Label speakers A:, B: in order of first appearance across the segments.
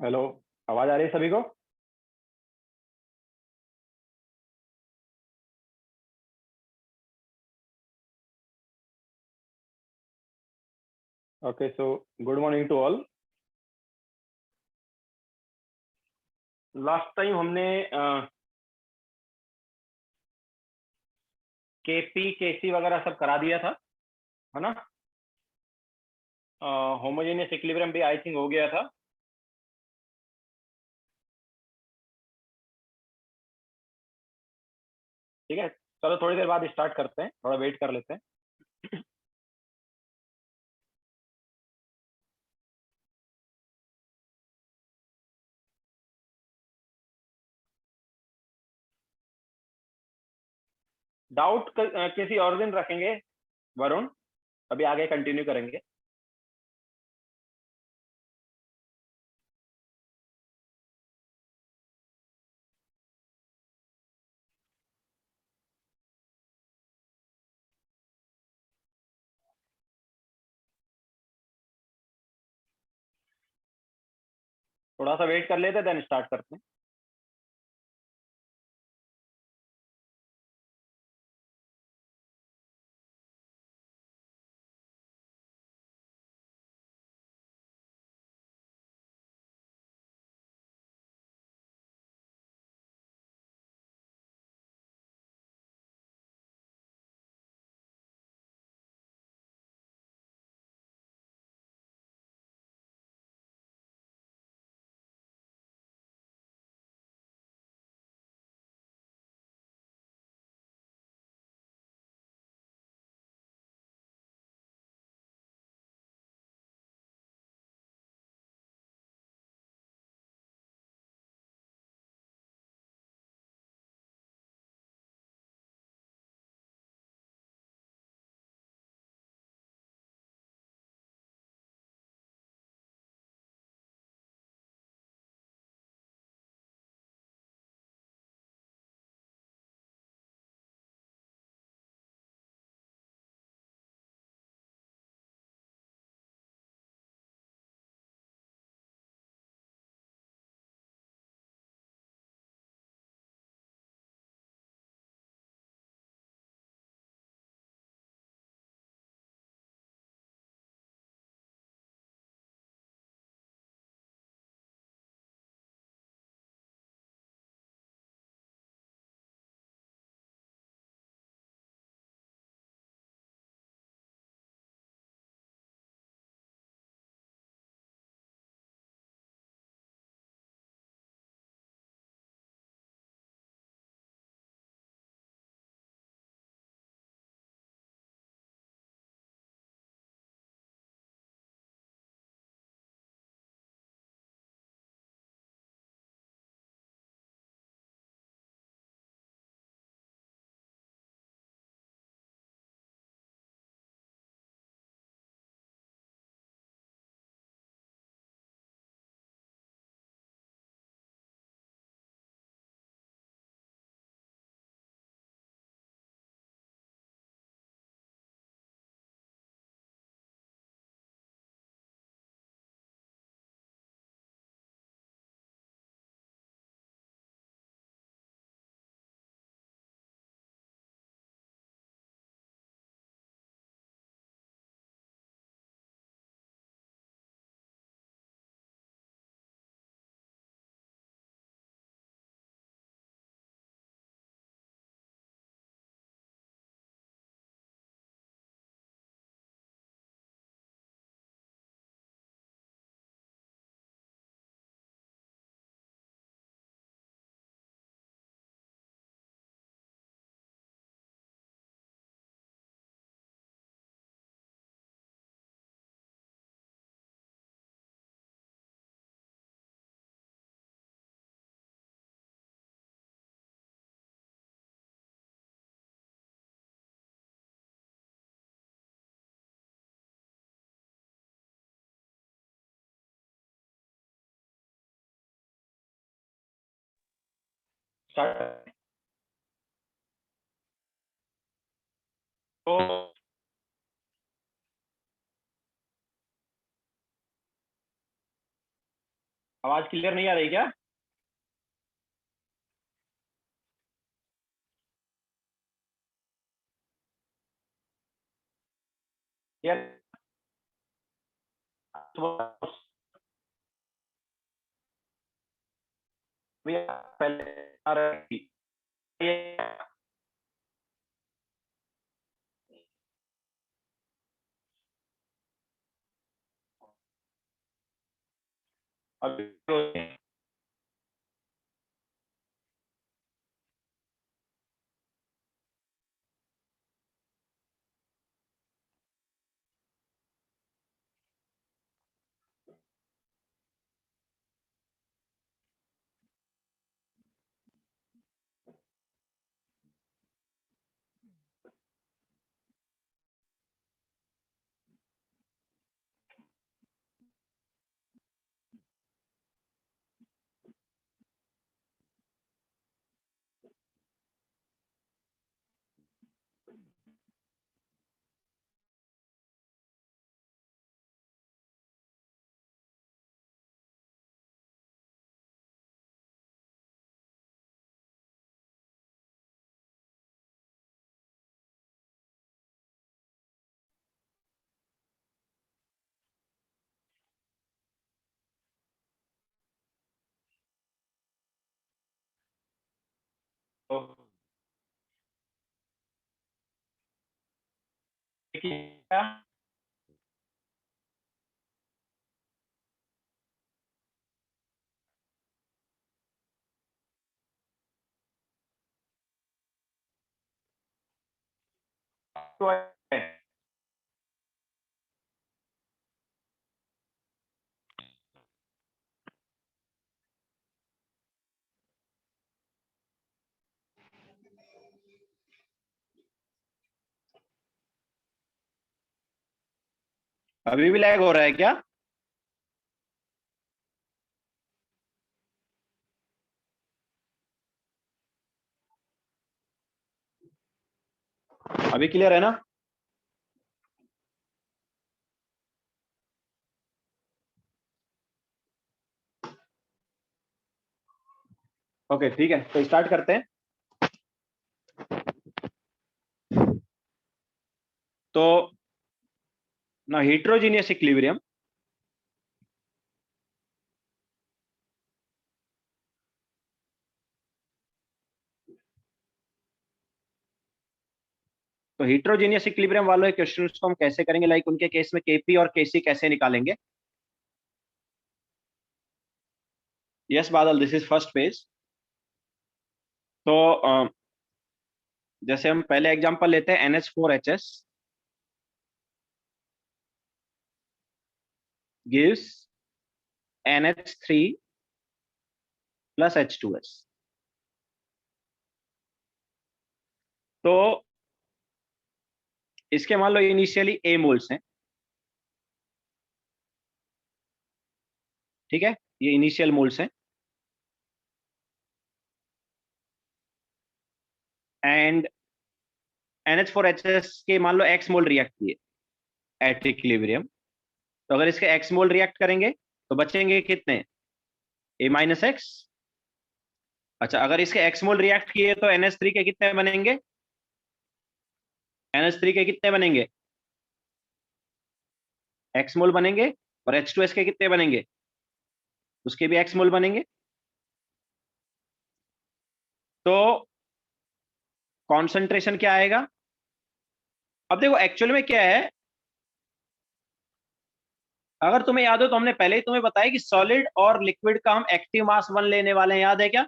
A: Hello. आवाज आ रही है सभी को? Okay, so good morning to all. Last time हमने केपी केसी वगैरह सब करा दिया था, है ना? होमोजेनियस इक्विलिब्रियम भी आई थिंक हो गया था। ठीक है, चलो थोड़ी देर बाद स्टार्ट करते हैं, थोड़ा वेट कर लेते हैं। डाउट किसी और दिन रखेंगे वरुण, अभी आगे कंटिन्यू करेंगे। थोड़ा सा वेट कर लेते हैं, देन स्टार्ट करते हैं। स्टार्ट। तो आवाज क्लियर नहीं आ रही क्या? क्लियर? पहले आ रही अभी तो क्या? तो अभी भी लैग हो रहा है क्या? अभी क्लियर है ना? ओके ठीक है, तो स्टार्ट करते हैं। तो ना heterogeneous इक्विलिब्रियम, तो heterogeneous इक्विलिब्रियम वाले क्वेश्चंस को हम कैसे करेंगे, लाइक उनके केस में केपी और केसी कैसे निकालेंगे? यस बादल, दिस इज फर्स्ट पेज। तो जैसे हम पहले एग्जांपल लेते हैं NH4HS gives NH3 plus H2S। तो इसके मान लो इनिशियली A मोल्स हैं, ठीक है, ये इनिशियल मोल्स हैं, एंड NH4HS के मान लो X मोल रिएक्ट किए एट इक्विलिब्रियम। तो अगर इसके X मोल रिएक्ट करेंगे तो बचेंगे कितने? A-X। अच्छा, अगर इसके X मोल रिएक्ट किए तो NH3 के कितने बनेंगे? NH3 के कितने बनेंगे? X मोल बनेंगे। और H2S के कितने बनेंगे? उसके भी X मोल बनेंगे। तो कॉन्सेंट्रेशन क्या आएगा? अब देखो एक्चुअल में क्या है, अगर तुम्हें याद हो तो हमने पहले ही तुम्हें बताया कि सॉलिड और लिक्विड का हम एक्टिव मास 1 लेने वाले हैं, याद है क्या?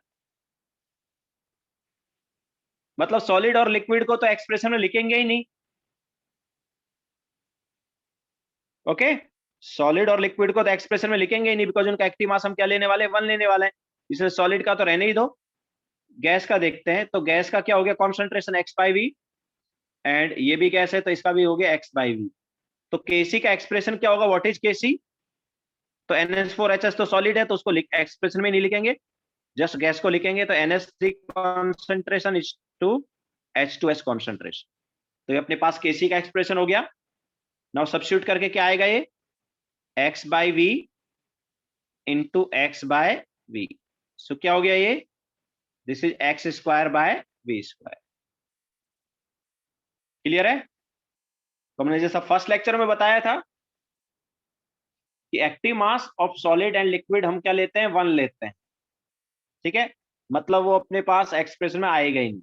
A: मतलब सॉलिड और लिक्विड को तो एक्सप्रेशन में लिखेंगे ही नहीं। ओके, सॉलिड और लिक्विड को तो एक्सप्रेशन में लिखेंगे ही नहीं, बिकॉज उनका एक्टिव मास हम क्या लेने वाले हैं? 1 लेने वाले हैं। इसलिए सॉलिड का तो रहने ही दो। गैस का देखते हैं, तो गैस का क्या हो गया? कॉन्सेंट्रेशन X/V, एंड ये भी गैस है तो इसका भी हो गया X/V। तो केसी का एक्सप्रेशन क्या होगा? व्हाट इज केसी? तो NH4HS तो सॉलिड है तो उसको एक्सप्रेशन में नहीं लिखेंगे, जस्ट गैस को लिखेंगे। तो NH3 concentration is to H2S concentration. तो ये अपने पास केसी का एक्सप्रेशन हो गया। नाउ सब्स्टिट्यूट करके क्या आएगा? ये X/V into x by v. So क्या हो गया ये, this is x square by v square. Clear है? तो हमने जैसा फर्स्ट लेक्चर में बताया था कि active mass of solid and liquid हम क्या लेते हैं, 1 लेते हैं। ठीक है, मतलब वो अपने पास एक्सप्रेशन में आएगा ही नहीं।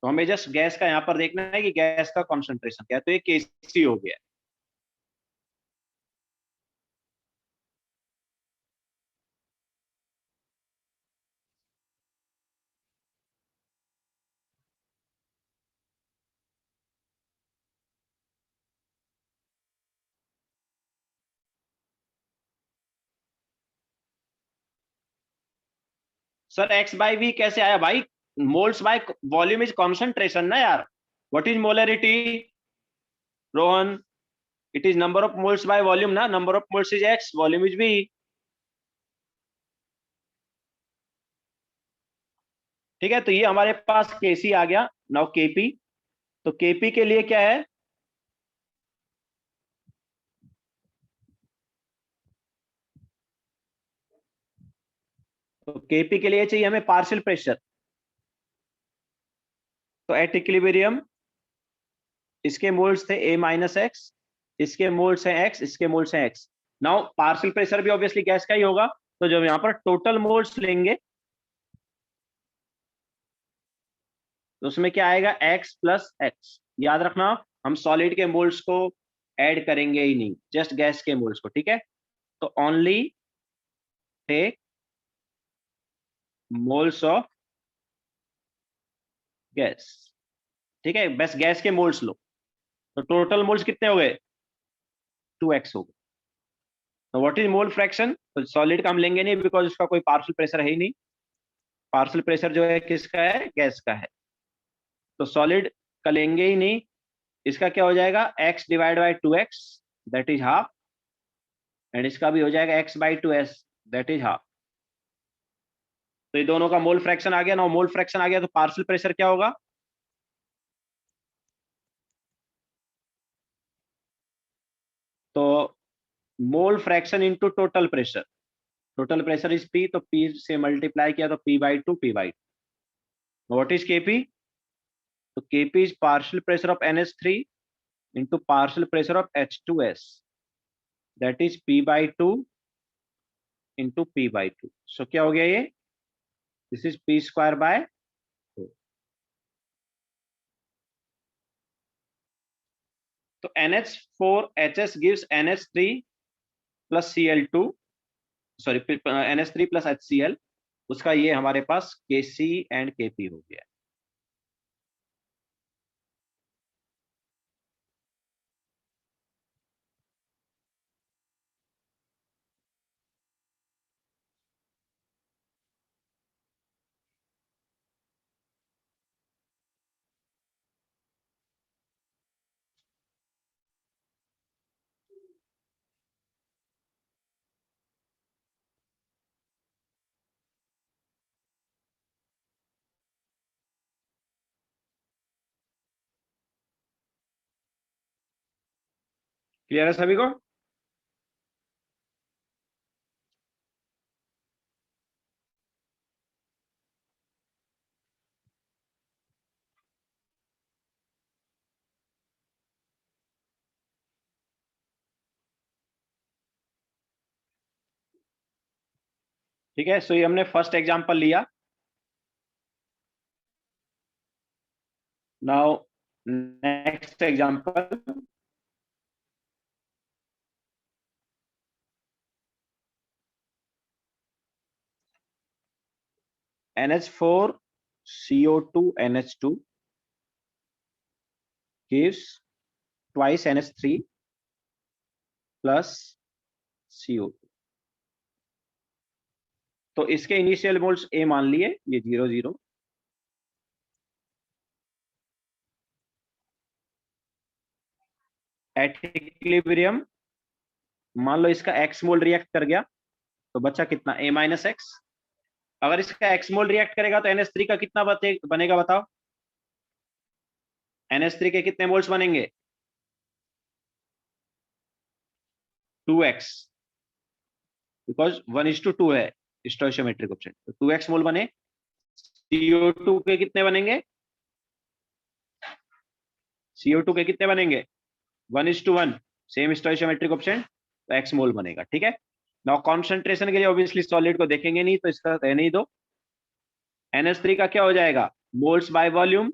A: तो हमें जस्ट गैस का यहां पर देखना है कि गैस का कॉन्सेंट्रेशन क्या है, तो ये केसी हो गया। सर एक्स बाई वी कैसे आया भाई, moles by volume is concentration ना यार। What is molarity Rohan? It is number of moles by volume ना, number of moles is x, volume is v. ठीक है, तो ये हमारे पास केसी आ गया। नाउ केपी, तो केपी के लिए क्या है, तो केपी के लिए चाहिए हमें पार्शियल प्रेशर। तो एट इक्विलिब्रियम इसके मोल्स थे ए माइनस एक्स, इसके मोल्स हैं एक्स, इसके मोल्स हैं एक्स। नाउ पार्शियल प्रेशर भी ऑब्वियसली गैस का ही होगा, तो जब यहां पर टोटल मोल्स लेंगे तो उसमें क्या आएगा, एक्स प्लस एक्स। याद रखना, हम सॉलिड के मोल्स को ऐड करेंगे ही नहीं, जस्ट गैस के मोल्स को। ठीक है, तो only take moles of gas. ठीक है, बस गैस के मोल्स लो, तो टोटल मोल्स कितने हो गए, 2x हो गए। तो व्हाट इज मोल फ्रैक्शन, तो सॉलिड का हम लेंगे नहीं बिकॉज उसका कोई पार्शियल प्रेशर है ही नहीं। पार्शियल प्रेशर जो है किसका है, गैस का है, तो सॉलिड का लेंगे ही नहीं। इसका क्या हो जाएगा, x divide by 2x, that is half, and इसका भी हो जाएगा x by 2s, that is half. तो ये दोनों का मोल फ्रैक्शन आ गया ना, मोल फ्रैक्शन आ गया तो पार्शियल प्रेशर क्या होगा, तो mole fraction into total pressure. Total pressure is P, तो P से मल्टीप्लाई किया तो P by 2, P by 2। What is Kp, तो Kp is partial pressure of NH3 into partial pressure of H2S, that is P by 2 into P by 2। so क्या हो गया ये, this is P square by 2। तो NH4HS gives NH3 plus Cl2, sorry NH3 plus HCl, उसका ये हमारे पास Kc and Kp हो गया। क्लियर है सभी को? ठीक है, सो ये हमने फर्स्ट एग्जांपल लिया। Now next example, NH4CO2NH2 gives twice NH3 plus CO2। तो इसके इनिशियल मोल्स ए मान लिए, ये 0 0। एट इक्विलिब्रियम मान लो इसका एक्स मोल रिएक्ट कर गया, तो बचा कितना, ए माइनस एक्स। अगर इसका एक्स मोल रिएक्ट करेगा तो NH3 का कितना बनेगा बताओ, NH3 के कितने मोल्स बनेंगे, 2x, बिकॉज 1:2 है स्टोइशियोमेट्रिक ऑप्शन, तो 2x मोल बने। CO2 के कितने बनेंगे? CO2 के कितने बनेंगे? 1:1, सेम स्टोइशियोमेट्रिक ऑप्शन, तो x मोल बनेगा। ठीक है, नाउ कॉन्सेंट्रेशन के लिए ऑब्वियसली सॉलिड को देखेंगे नहीं, तो इसका रहने ही दो। NH3 का क्या हो जाएगा? Moles by volume,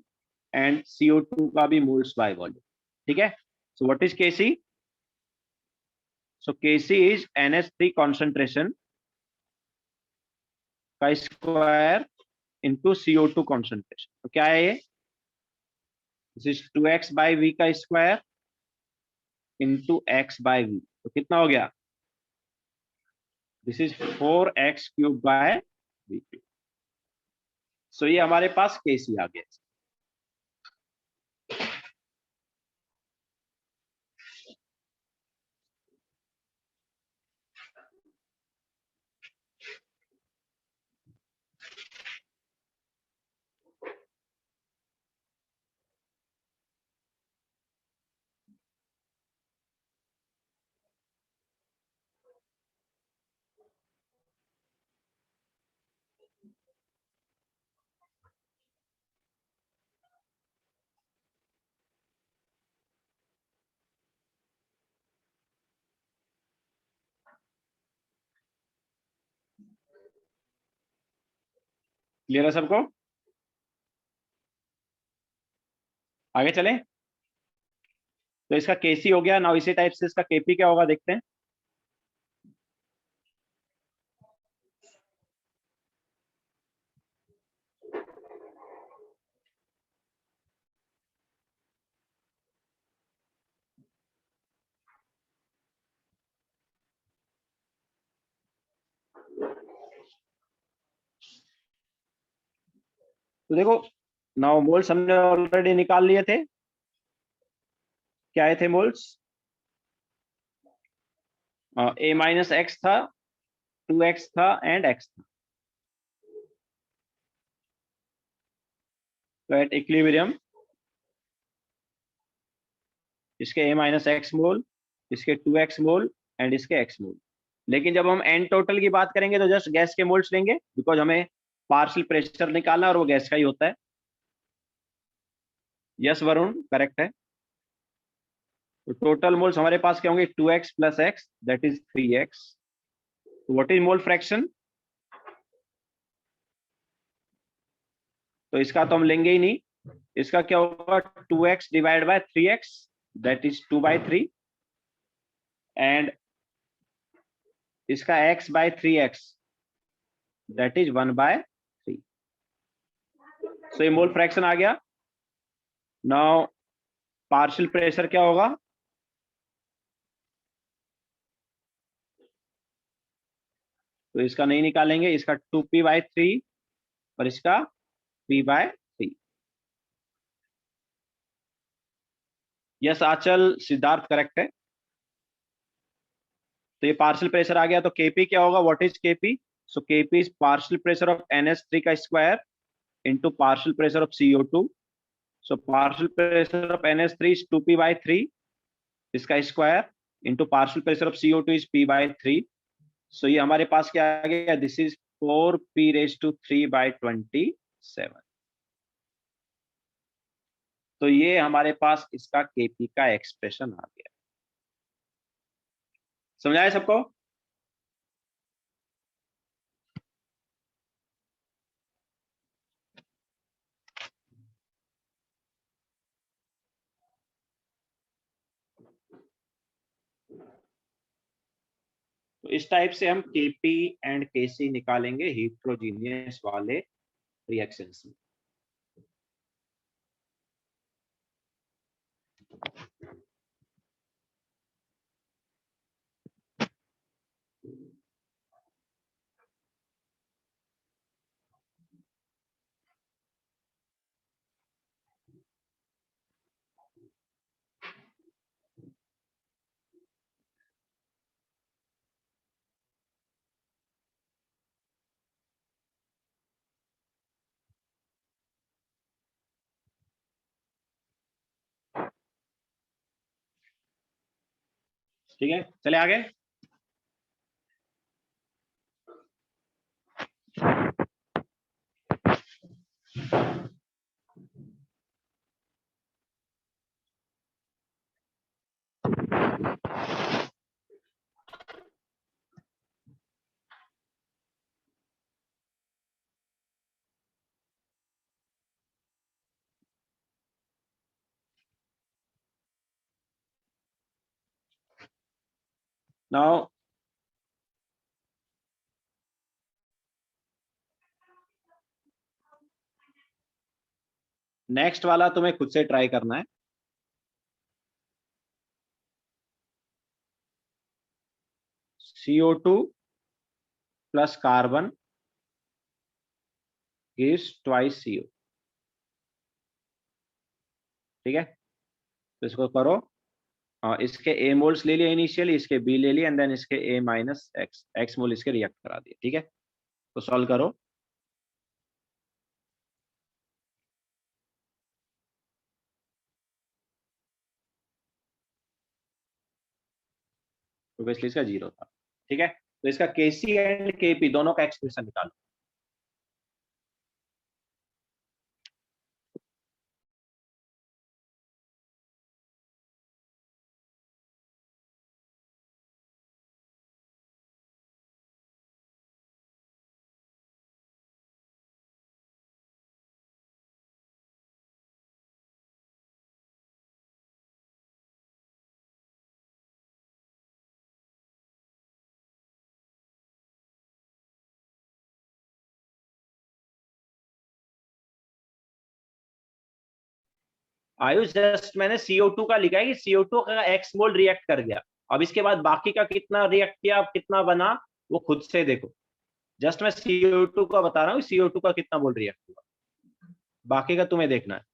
A: and CO2 का भी मोल्स बाय वॉल्यूम। ठीक है, so what is Kc? So Kc is NH3 concentration का स्क्वायर इंटू CO2 कॉन्सेंट्रेशन। तो क्या है ये? This is 2x by v का square into x by v, तो कितना हो गया? This is 4x cube by v cube. So ये हमारे पास Kc आ गया। क्लियर है सबको? आगे चले, तो इसका Kc हो गया। नाउ इसी टाइप से इसका Kp क्या होगा देखते हैं। तो देखो, नाउ मोल्स हमने ऑलरेडी निकाल लिए थे। क्या आए थे मोल्स? A-x था, 2x था एंड x था। तो एट इक्विलिब्रियम इसके A-x मोल, इसके 2x मोल एंड इसके x मोल। लेकिन जब हम एन टोटल की बात करेंगे तो जस्ट गैस के मोल्स लेंगे, बिकॉज हमें पार्शियल प्रेशर निकालना और वो गैस का ही होता है। यस वरुण, करेक्ट है। तो टोटल मोल्स हमारे पास क्या होंगे? 2x plus x, that is 3x। What is mole fraction? तो इसका तो हम लेंगे ही नहीं। इसका क्या होगा? 2x divide by 3x, that is 2/3, and इसका x by 3x, that is 1/3। So ये मोल फ्रैक्शन आ गया। नाउ पार्शियल प्रेशर क्या होगा? तो इसका नहीं निकालेंगे, इसका 2p/3 और इसका p/3। यस आचल, सिद्धार्थ करेक्ट है। तो ये पार्शियल प्रेशर आ गया, तो Kp क्या होगा? What is Kp? So Kp is partial pressure of NH3 का square into partial pressure of CO2। So partial pressure of NH3 is 2p/3, इसका square into partial pressure of CO2 is p/3। सो ये हमारे पास क्या आ गया? This is 4p⁻³ तो ये हमारे पास इसका Kp का एक्सप्रेशन आ गया। समझाया सबको? तो इस टाइप से हम Kp एंड Kc निकालेंगे हीट्रोजीनियस वाले रिएक्शंस में। ठीक है, चले आगे। नाउ नेक्स्ट वाला तुम्हें खुद से ट्राई करना है। CO2 plus carbon gives twice CO। ठीक है, तो इसको करो। इसके A मोल्स ले लिए इनिशियली, इसके B ले लिए, एंड देन इसके A माइनस X मोल इसके रिएक्ट करा दिए। ठीक है, तो सॉल्व करो। तो बेसिकली इसका 0 था। ठीक है, तो इसका Kc एंड Kp दोनों का एक्सप्रेशन निकालो। आयुष जस्ट मैंने CO2 का लिखा है कि CO2 का X मोल रिएक्ट कर गया। अब इसके बाद बाकी का कितना रिएक्ट किया, कितना बना, वो खुद से देखो। जस्ट मैं CO2 का बता रहा हूँ, CO2 का कितना मोल रिएक्ट हुआ, बाकी का तुम्हें देखना है।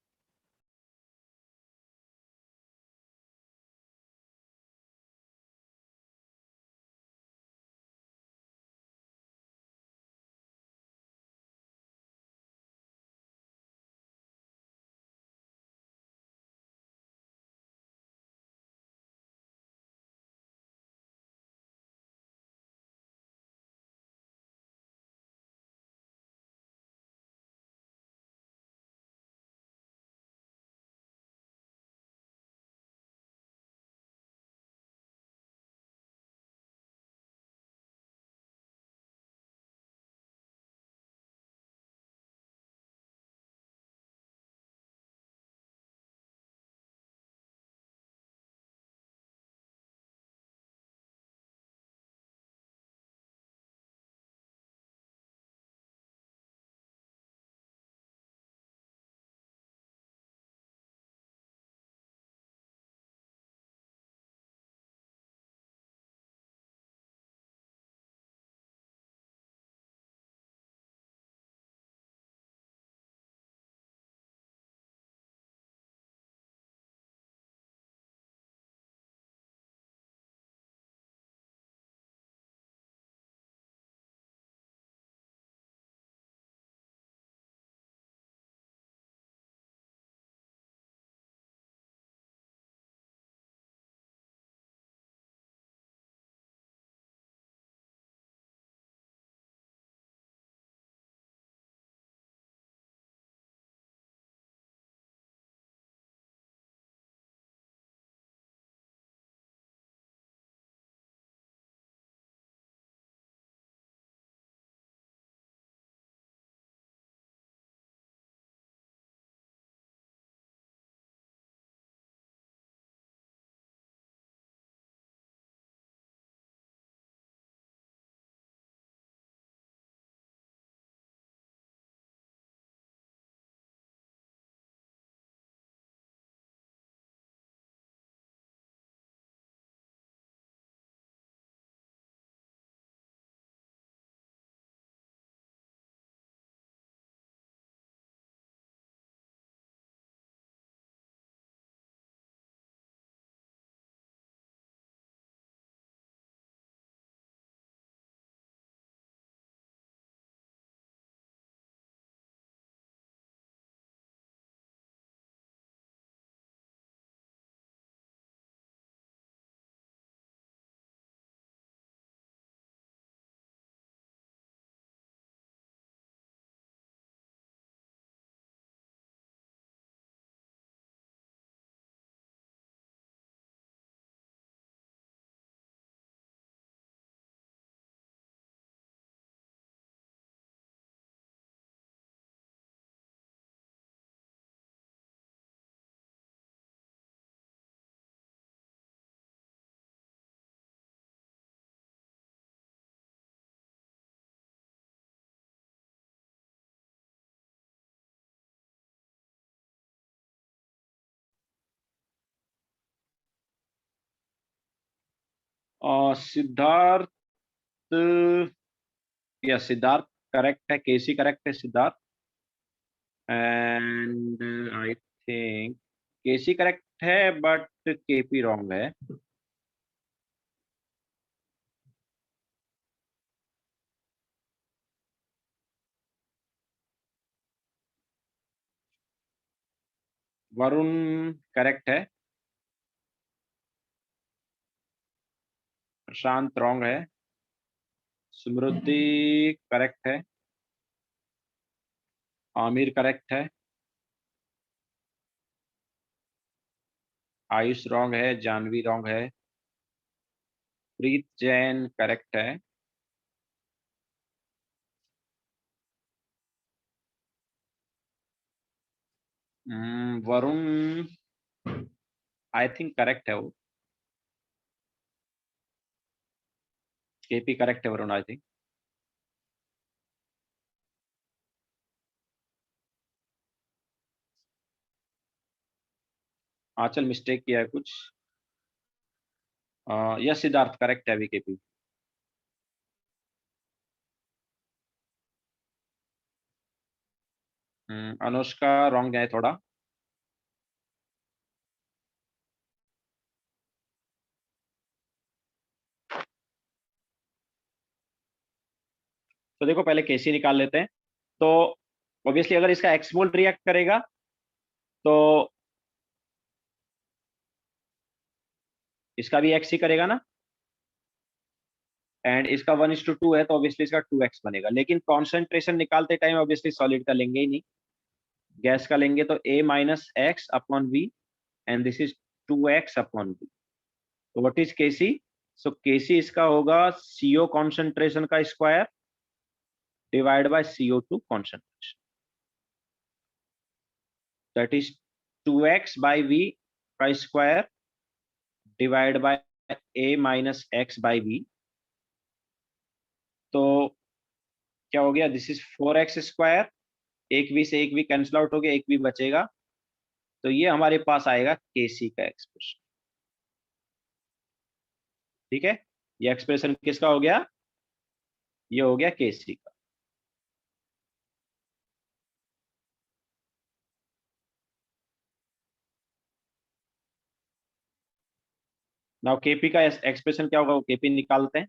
A: सिद्धार्थ, या सिद्धार्थ करेक्ट है, केसी करेक्ट है, Siddharth and I think KC correct है बट केपी रॉन्ग है। वरुण करेक्ट है, प्रशांत रॉन्ग है, स्मृति करेक्ट है, आमिर करेक्ट है, आयुष रॉन्ग है, जानवी रॉन्ग है, प्रीत जैन करेक्ट है, वरुण आई थिंक करेक्ट है वो, केपी करेक्ट है, Varun I think. Aanchal mistake किया है कुछ। यस सिद्धार्थ करेक्ट है अभी केपी। अनुष्का रॉन्ग है थोड़ा। तो देखो पहले केसी निकाल लेते हैं। तो ऑब्वियसली अगर इसका एक्स मोल रिएक्ट करेगा तो इसका भी एक्स ही करेगा ना, एंड इसका 1:2 है तो ऑब्वियसली इसका 2x बनेगा। लेकिन कॉन्सेंट्रेशन निकालते टाइम ऑब्वियसली सॉलिड का लेंगे ही नहीं, गैस का लेंगे तो a minus x upon V and this is 2x upon V. तो what is KC? So KC इसका होगा CO कॉन्सेंट्रेशन का square divide by CO2 concentration, that is 2x by v का square divide by a minus x by v। तो क्या हो गया, this is 4x square, एक v से एक v कैंसिल आउट हो गया, एक v बचेगा। तो ये हमारे पास आएगा केसी का एक्सप्रेशन। ठीक है, ये एक्सप्रेशन किसका हो गया? ये हो गया केसी का। नाउ केपी का एक्सप्रेशन क्या होगा, वो केपी निकालते हैं।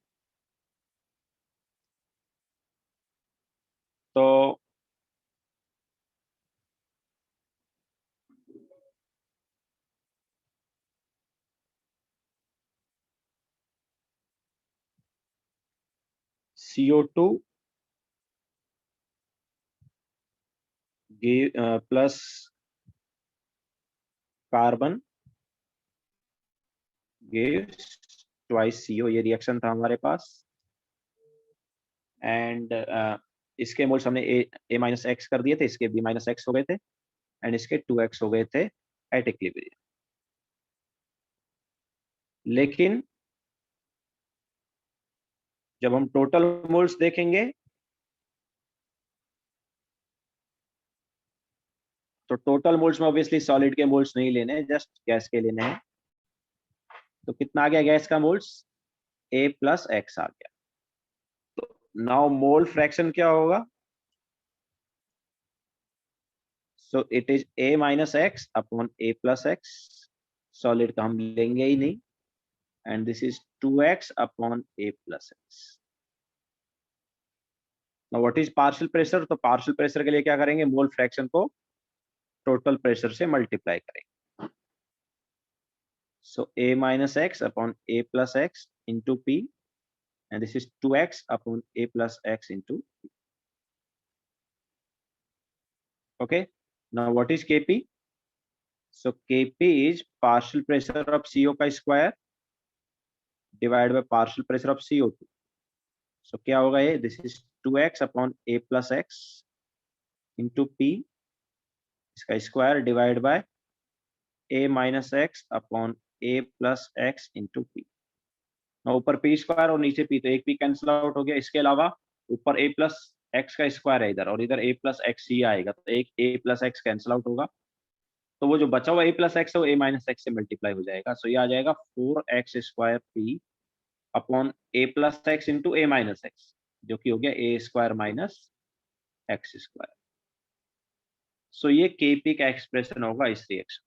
A: तो CO2 plus carbon gives twice CO, ये रिएक्शन था हमारे पास। एंड इसके मोल्स हमने a माइनस एक्स कर दिए थे, इसके b माइनस एक्स हो गए थे, एंड इसके 2x हो गए थे एट इक्विलिब्रियम। लेकिन जब हम टोटल मोल्स देखेंगे तो टोटल मोल्स में ऑब्वियसली सॉलिड के मोल्स नहीं लेने, जस्ट गैस के लेने हैं। तो कितना आ गया गैस का मोल्स? a प्लस एक्स आ गया। तो नाउ मोल फ्रैक्शन क्या होगा? So it is a minus x upon a plus x, solid का हम लेंगे ही नहीं, and this is 2x upon a plus x. Now what is partial pressure? तो partial pressure के लिए क्या करेंगे, मोल फ्रैक्शन को टोटल प्रेशर से मल्टीप्लाई करेंगे। सो a minus x upon a plus x into p, and this is 2x upon a plus x into p. Okay, now what is kp? So kp is partial pressure of CO का square divided by partial pressure of CO2. So क्या होगा ये? This is 2x upon a plus x into p, इसका square divided by a minus x upon a plus x into p. now ऊपर p square और नीचे p, तो एक p cancel out हो गया। इसके अलावा ऊपर a प्लस एक्स का स्क्वायर है इधर, और इधर a प्लस एक्स ही आएगा, तो एक a plus x cancel out होगा। तो वो जो बचा हुआ a प्लस एक्स है वो a माइनस एक्स से मल्टीप्लाई हो जाएगा। सो ये आ जाएगा 4x स्क्वायर p अपॉन ए प्लस एक्स इंटू ए माइनस एक्स, जो कि हो गया ए स्क्वायर माइनस एक्स स्क्वायर। सो ये केपी का एक्सप्रेशन होगा इस रिएक्शन।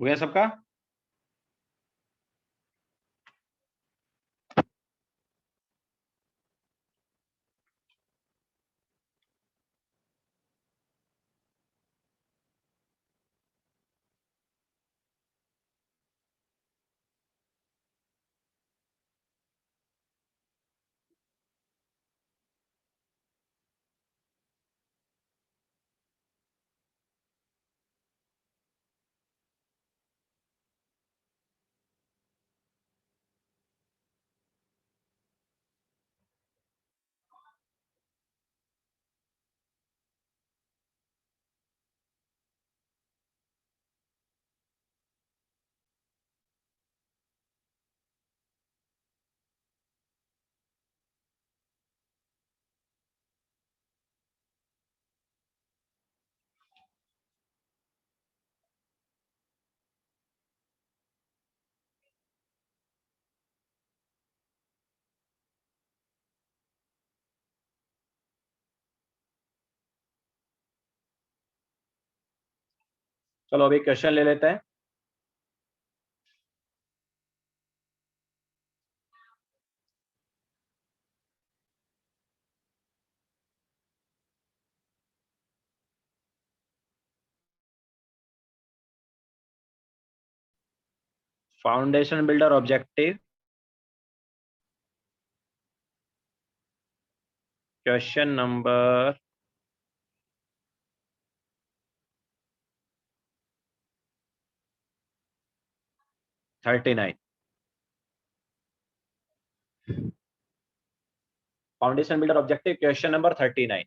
A: हो गया सबका? चलो अभी क्वेश्चन ले लेते हैं। Foundation builder objective, question number 39। Foundation builder objective question number 39।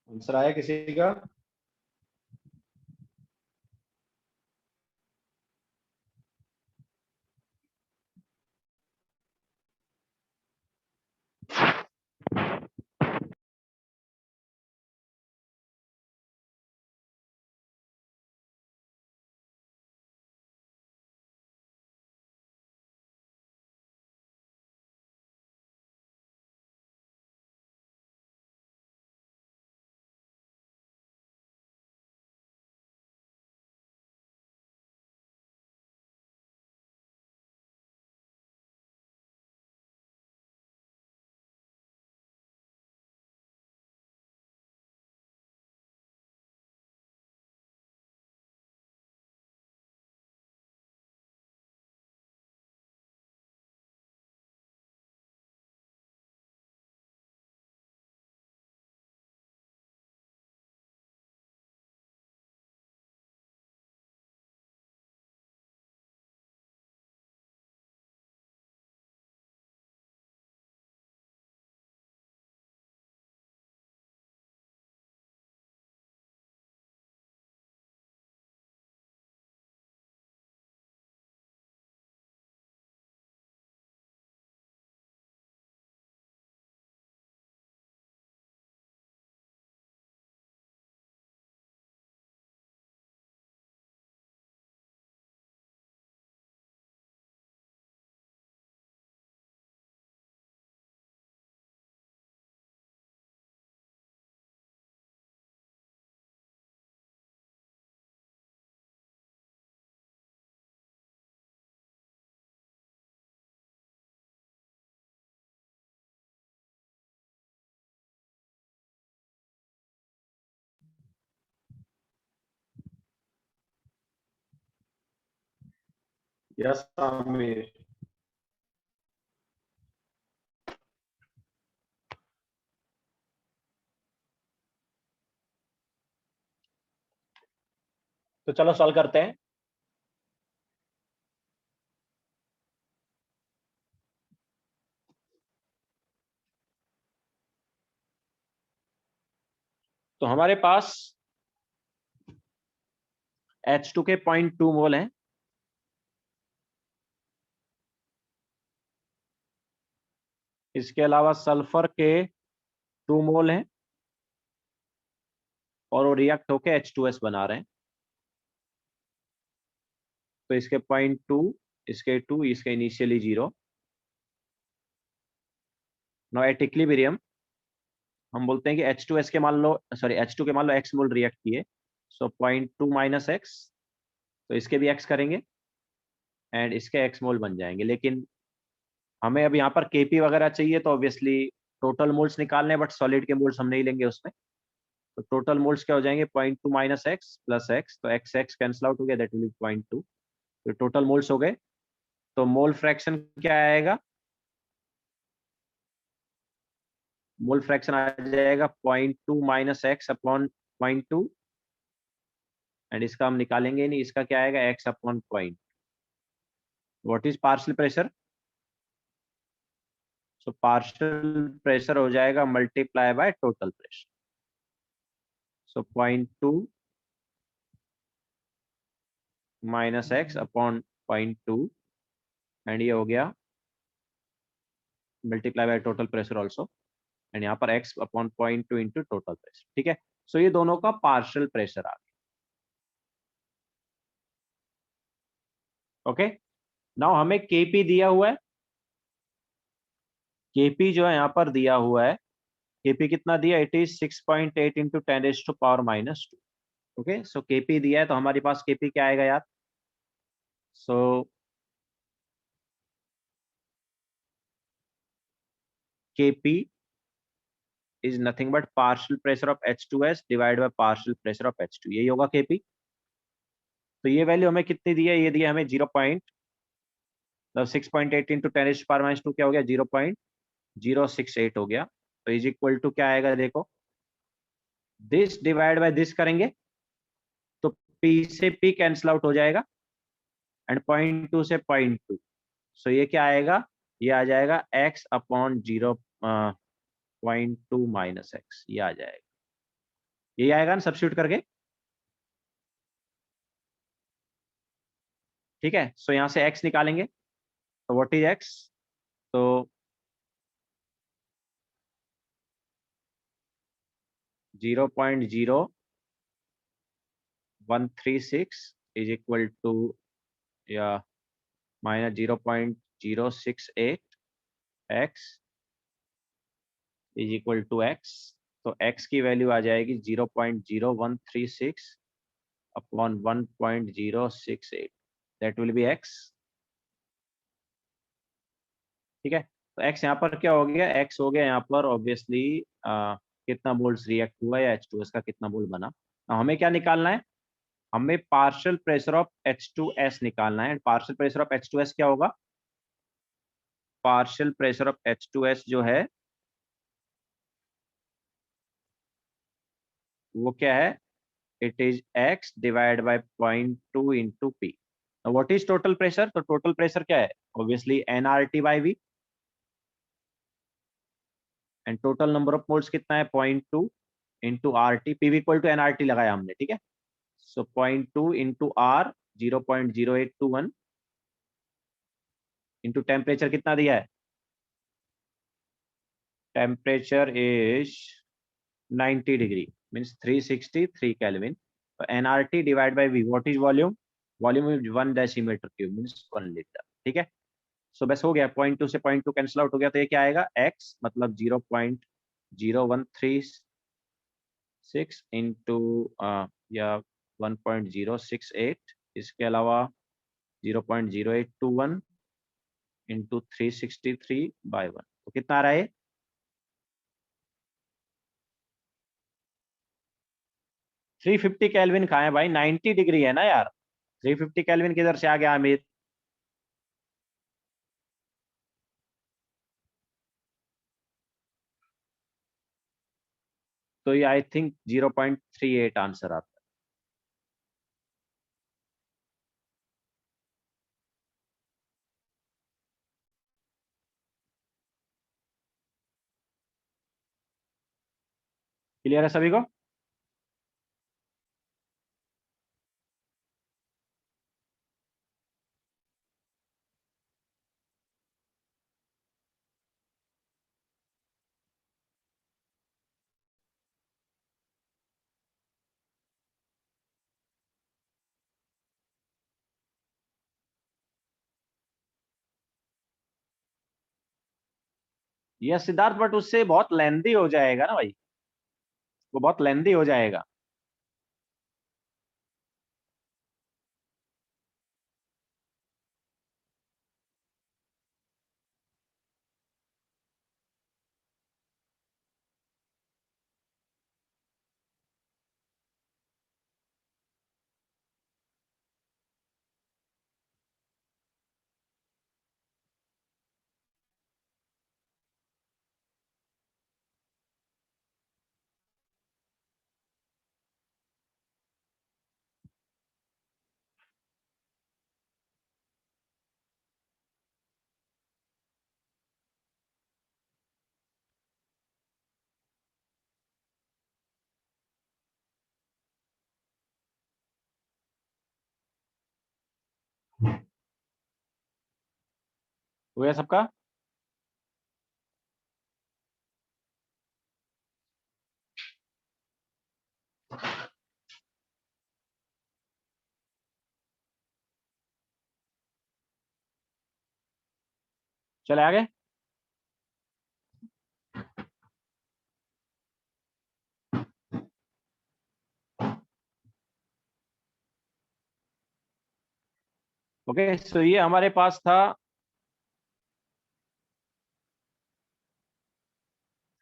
A: Answer आया किसी का? यस आमिर। तो चलो सॉल्व करते हैं। तो हमारे पास H2 के 0.2 मोल हैं। इसके अलावा सल्फर के 2 मोल हैं और वो रिएक्ट होके H2S बना रहे हैं। तो इसके 0.2, इसके 2, इसके इनिशियली 0। नो एट इक्विलिब्रियम हम बोलते हैं कि H2S के मान लो, सॉरी H2 के मान लो x मोल रिएक्ट किए, सो 0.2 माइनस x, तो इसके भी x करेंगे एंड इसके x मोल बन जाएंगे। लेकिन हमें अब यहाँ पर Kp वगैरह चाहिए, तो ऑब्वियसली टोटल मोल्स निकालने हैं, बट सॉलिड के मोल्स हम नहीं लेंगे उसमें। तो टोटल मोल्स क्या हो जाएंगे, 0.2 माइनस एक्स प्लस एक्स, तो एक्स एक्स कैंसिल आउट हो गया, दैट विल बी 0.2। तो टोटल मोल्स हो गए। तो मोल फ्रैक्शन क्या आएगा, मोल फ्रैक्शन आ जाएगा 0.2 माइनस एक्स अपॉन 0.2, एंड इसका हम निकालेंगे नहीं, इसका क्या आएगा, x upon point. What is partial pressure? So partial pressure हो जाएगा multiply by total pressure. So 0.2 minus x upon 0.2, and ये हो गया multiply by total pressure also, and यहाँ पर x upon 0.2 into total pressure. ठीक है, सो ये दोनों का पार्शियल प्रेशर आ गया। ओके, नाउ हमें Kp दिया हुआ है। Kp जो है यहाँ पर दिया हुआ है, Kp कितना दिया, it is 6.8 into 10⁻⁻²। Okay, so Kp दिया है, तो हमारे पास Kp क्या आएगा यार, सो Kp is nothing but partial pressure of H2S divide by partial pressure of H2, यही होगा Kp। तो ये वैल्यू हमें कितनी दी है, ये दी है हमें 6.8 इंटू 10⁻⁻² क्या हो गया, 0.068 हो गया। तो इज इक्वल टू क्या आएगा, देखो दिस डिवाइड बाय दिस करेंगे तो P से P कैंसिल आउट हो जाएगा, एंड 0.2 से 0.2, सो ये क्या आएगा, ये आ जाएगा x अपॉन 0.2 माइनस एक्स, ये आ जाएगा। यही आएगा ना सब्स्टिट्यूट करके। ठीक है, सो यहाँ से x निकालेंगे, तो व्हाट इज x? तो 0.0136 इज इक्वल टू या minus 0.068 x is equal to x। तो x की वैल्यू आ जाएगी 0.0136 upon 1.068, that will be x। ठीक है, तो x यहाँ पर क्या हो गया, x हो गया यहाँ पर ऑब्वियसली कितना मोल्स रिएक्ट हुआ या H2S का कितना मोल बना। हमें क्या निकालना है, हमें पार्शियल प्रेशर ऑफ H2S निकालना है। पार्शियल प्रेशर ऑफ H2S क्या होगा, पार्शियल प्रेशर ऑफ H2S जो है वो क्या है, it is x divide by 0.2 into P. What is total pressure, तो टोटल प्रेशर क्या है, obviously nRT by v, and total number of moles कितना है 0.2 into RT, PV equal to nRT लगाया हमने। ठीक है, so 0.2 into R 0.0821 into temperature कितना दिया है, temperature is 90 degree means 363 kelvin. तो nRT divide by v, what is volume, volume is 1 decimetre cube means 1 litre. ठीक है, सो बस हो गया, 0.2 से 0.2 कैंसिल आउट हो गया, तो ये क्या आएगा x मतलब 0.0136 इंटू या 1.068, इसके अलावा 0.0821 इंटू 363/1, तो कितना आ रहा है, 350 केल्विन कहाँ है भाई, 90 डिग्री है ना यार, 350 केल्विन किधर से आ गया आमिर। तो ये आई थिंक 0.38 आंसर आता है। क्लियर है सभी को? यस सिद्धार्थ, बट उससे बहुत लेंदी हो जाएगा ना भाई, वो बहुत लेंदी हो जाएगा। हो गया सबका? चले आगे। ओके, सो ये हमारे पास था,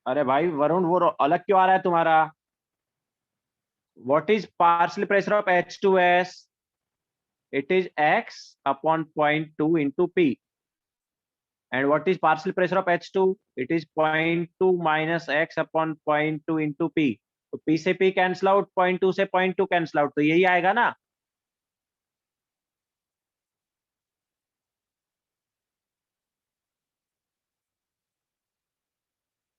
A: अरे भाई वरुण वो अलग क्यों आ रहा है तुम्हारा, what is partial pressure of H2S, it is x upon 0.2 into P, and what is partial pressure of H2, it is 0.2 minus x upon 0.2 into p, तो p से p कैंसिल आउट, 0.2 से 0.2 कैंसिल आउट, तो यही आएगा ना।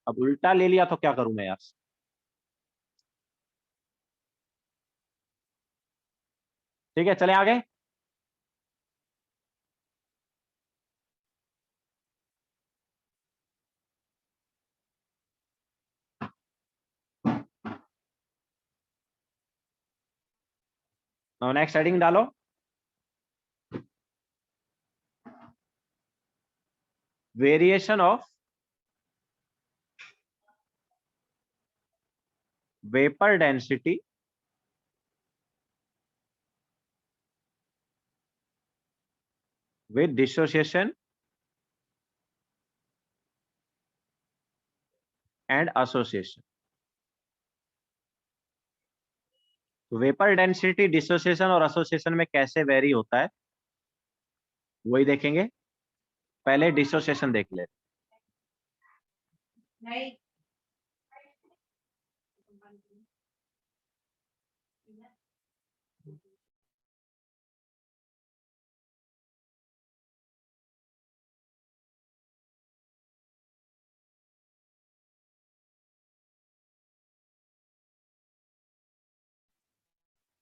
A: अब उल्टा ले लिया तो क्या करूं मैं यार, ठीक है, चले आगे। नेक्स्ट हेडिंग डालो। Variation of vapour density with dissociation and association। तो वेपर डेंसिटी डिसोसिएशन और एसोसिएशन में कैसे वेरी होता है वही देखेंगे। पहले डिसोसिएशन देख ले।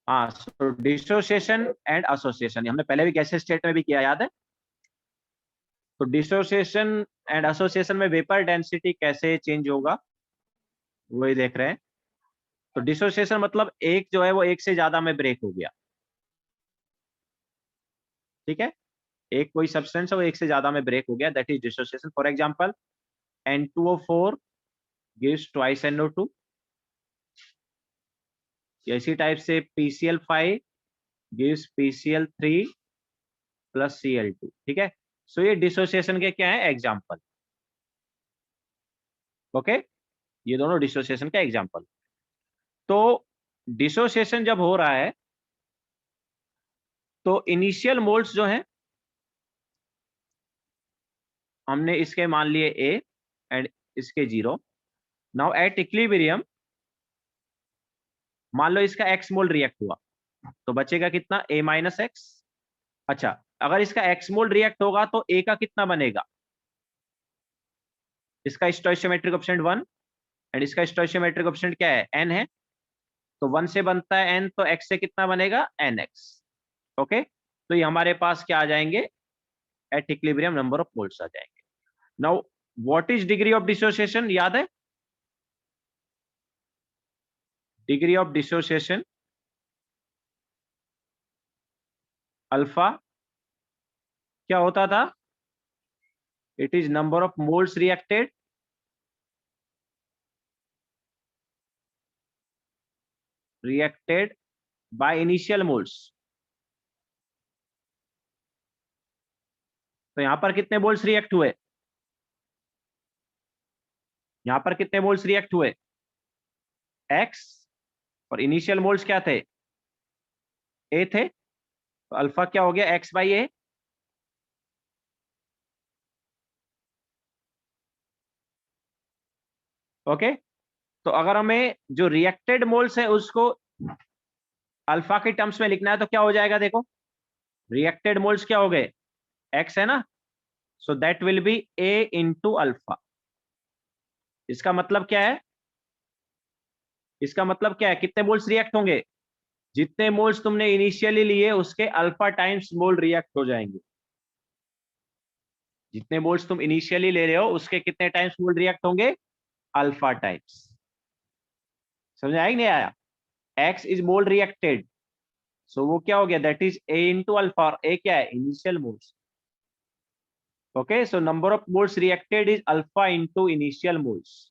A: हाँ, तो डिसोसिएशन एंड एसोसिएशन हमने पहले भी गैसेस स्टेट में भी किया, याद है। तो डिसोसिएशन एंड एसोसिएशन में वेपर डेंसिटी कैसे चेंज होगा वही देख रहे हैं। तो डिसोसिएशन मतलब एक जो है वो एक से ज्यादा में ब्रेक हो गया, ठीक है। एक कोई सब्सटेंस है वो एक से ज्यादा में ब्रेक हो गया, that is dissociation. For example N2O4 gives twice NO2। इसी टाइप से PCl5 gives PCl3 plus Cl2, ठीक है। सो ये डिसोसिएशन के क्या है एग्जाम्पल, ओके। ये दोनों डिसोसिएशन का एग्जाम्पल। तो डिसोसिएशन जब हो रहा है तो इनिशियल मोल्स जो हैं हमने इसके मान लिए A एंड इसके 0। नाउ एट इक्विलिब्रियम मान लो इसका x मोल रिएक्ट हुआ तो बचेगा कितना, A माइनस एक्स। अच्छा, अगर इसका x मोल रिएक्ट होगा तो A का कितना बनेगा, इसका स्टोइचियोमेट्रिक कोएफिशिएंट 1 एंड इसका स्टोइचियोमेट्रिक कोएफिशिएंट क्या है, n है। तो 1 से बनता है n, तो x से कितना बनेगा, nx। ओके, तो ये हमारे पास क्या आ जाएंगे, at equilibrium number of moles आ जाएंगे। Now what is degree of dissociation, याद है। डिग्री ऑफ डिसोसिएशन अल्फा क्या होता था, it is number of moles reacted by initial moles. तो यहां पर कितने मोल्स रिएक्ट हुए, यहां पर कितने मोल्स रिएक्ट हुए, x। और इनिशियल मोल्स क्या थे, a थे। तो अल्फा क्या हो गया, x बाई ए। ओके, तो अगर हमें जो रिएक्टेड मोल्स है उसको अल्फा के टर्म्स में लिखना है तो क्या हो जाएगा, देखो रिएक्टेड मोल्स क्या हो गए, x है ना। So that will B a into alpha. इसका मतलब क्या है, इसका मतलब क्या है, कितने मोल्स रिएक्ट होंगे, जितने मोल्स तुमने इनिशियली लिए उसके अल्फा टाइम्स मोल रिएक्ट हो जाएंगे। जितने मोल्स तुम इनिशियली ले रहे हो उसके कितने टाइम्स मोल रिएक्ट होंगे, अल्फा टाइम्स। समझ आया कि नहीं आया, एक्स इज मोल रिएक्टेड। सो वो क्या हो गया, that is a into alpha, और ए क्या है, initial moles. Okay, so number of moles reacted is alpha into initial moles.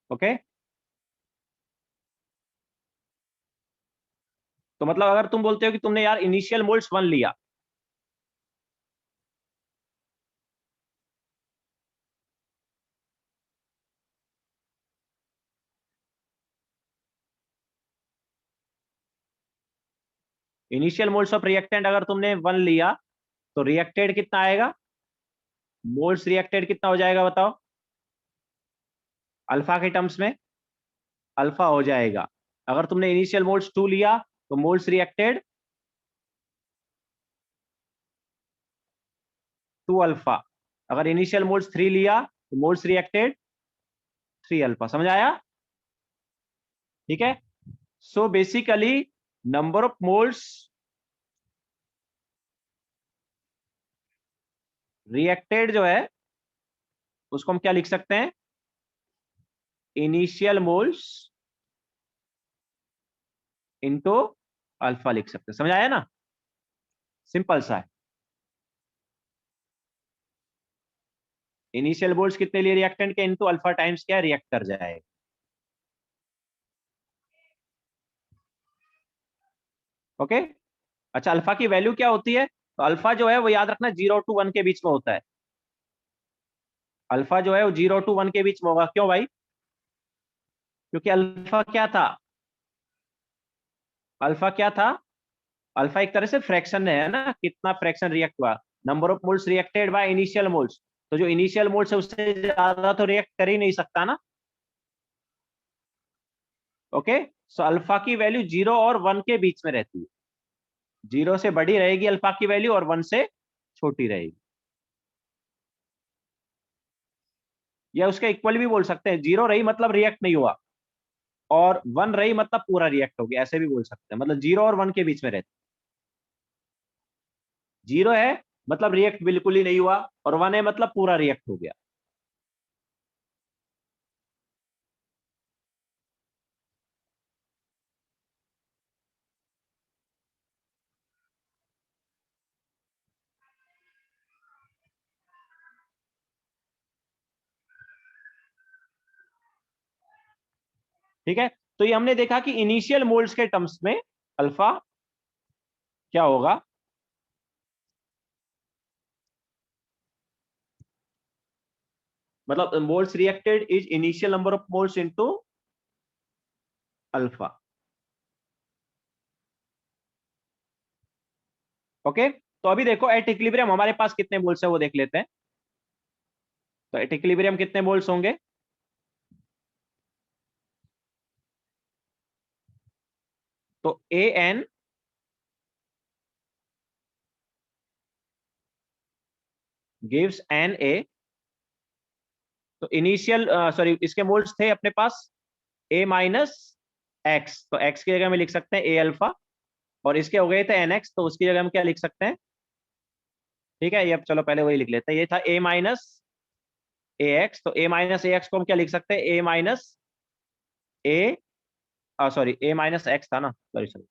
A: Okay, तो मतलब अगर तुम बोलते हो कि तुमने यार इनिशियल मोल्स 1 लिया, इनिशियल मोल्स ऑफ रिएक्टेंट अगर तुमने 1 लिया तो रिएक्टेड कितना आएगा, मोल्स रिएक्टेड कितना हो जाएगा बताओ, अल्फा के टर्म्स में अल्फा हो जाएगा। अगर तुमने इनिशियल मोल्स 2 लिया तो मोल्स रिएक्टेड 2 अल्फा, अगर इनिशियल मोल्स 3 लिया तो मोल्स रिएक्टेड 3 अल्फा। समझ आया? ठीक है। So basically number of moles reacted जो है उसको हम क्या लिख सकते हैं, इनिशियल मोल्स इनटू अल्फा लिख सकते हैं। समझ आया ना, सिंपल सा है। इनिशियल मोल्स कितने लिए रिएक्टेंट के इनटू अल्फा टाइम्स क्या रिएक्ट कर जाएगा। ओके। अच्छा, अल्फा की वैल्यू क्या होती है, तो अल्फा जो है वो याद रखना 0 to 1 के बीच में होता है। अल्फा जो है वो 0 to 1 के बीच में होगा। क्यों भाई? क्योंकि अल्फा क्या था, अल्फा क्या था, अल्फा एक तरह से फ्रैक्शन है ना, कितना फ्रैक्शन रिएक्ट हुआ, number of moles reacted by initial moles. तो जो इनिशियल मोल्स है उससे ज्यादा तो रिएक्ट कर ही नहीं सकता ना। ओके। सो अल्फा की वैल्यू 0 और 1 के बीच में रहती है, 0 से बड़ी रहेगी अल्फा की वैल्यू और 1 से छोटी रहेगी, या उसके इक्वल भी बोल सकते हैं। 0 रही मतलब रिएक्ट नहीं हुआ, और 1 रही मतलब पूरा रिएक्ट हो गया, ऐसे भी बोल सकते हैं। मतलब 0 और 1 के बीच में रहती, 0 है मतलब रिएक्ट बिल्कुल ही नहीं हुआ, और 1 है मतलब पूरा रिएक्ट हो गया। ठीक है। तो ये हमने देखा कि इनिशियल मोल्स के टर्म्स में अल्फा क्या होगा, मतलब moles reacted is initial number of moles into alpha. Okay. तो अभी देखो एट इक्विलिब्रियम हमारे पास कितने मोल्स है वो देख लेते हैं। तो एट इक्विलिब्रियम कितने मोल्स होंगे, तो A N gives N A. तो इनिशियल सॉरी इसके मोल्स थे अपने पास ए माइनस एक्स, तो एक्स की जगह में लिख सकते हैं ए अल्फा, और इसके हो गए थे एन एक्स, तो उसकी जगह हम क्या लिख सकते हैं। ठीक है, ये अब चलो पहले वही लिख लेते हैं। ये था ए माइनस ए एक्स, तो ए माइनस ए एक्स को हम क्या लिख सकते हैं, ए माइनस ए, सॉरी ए माइनस एक्स था ना, सॉरी सॉरी।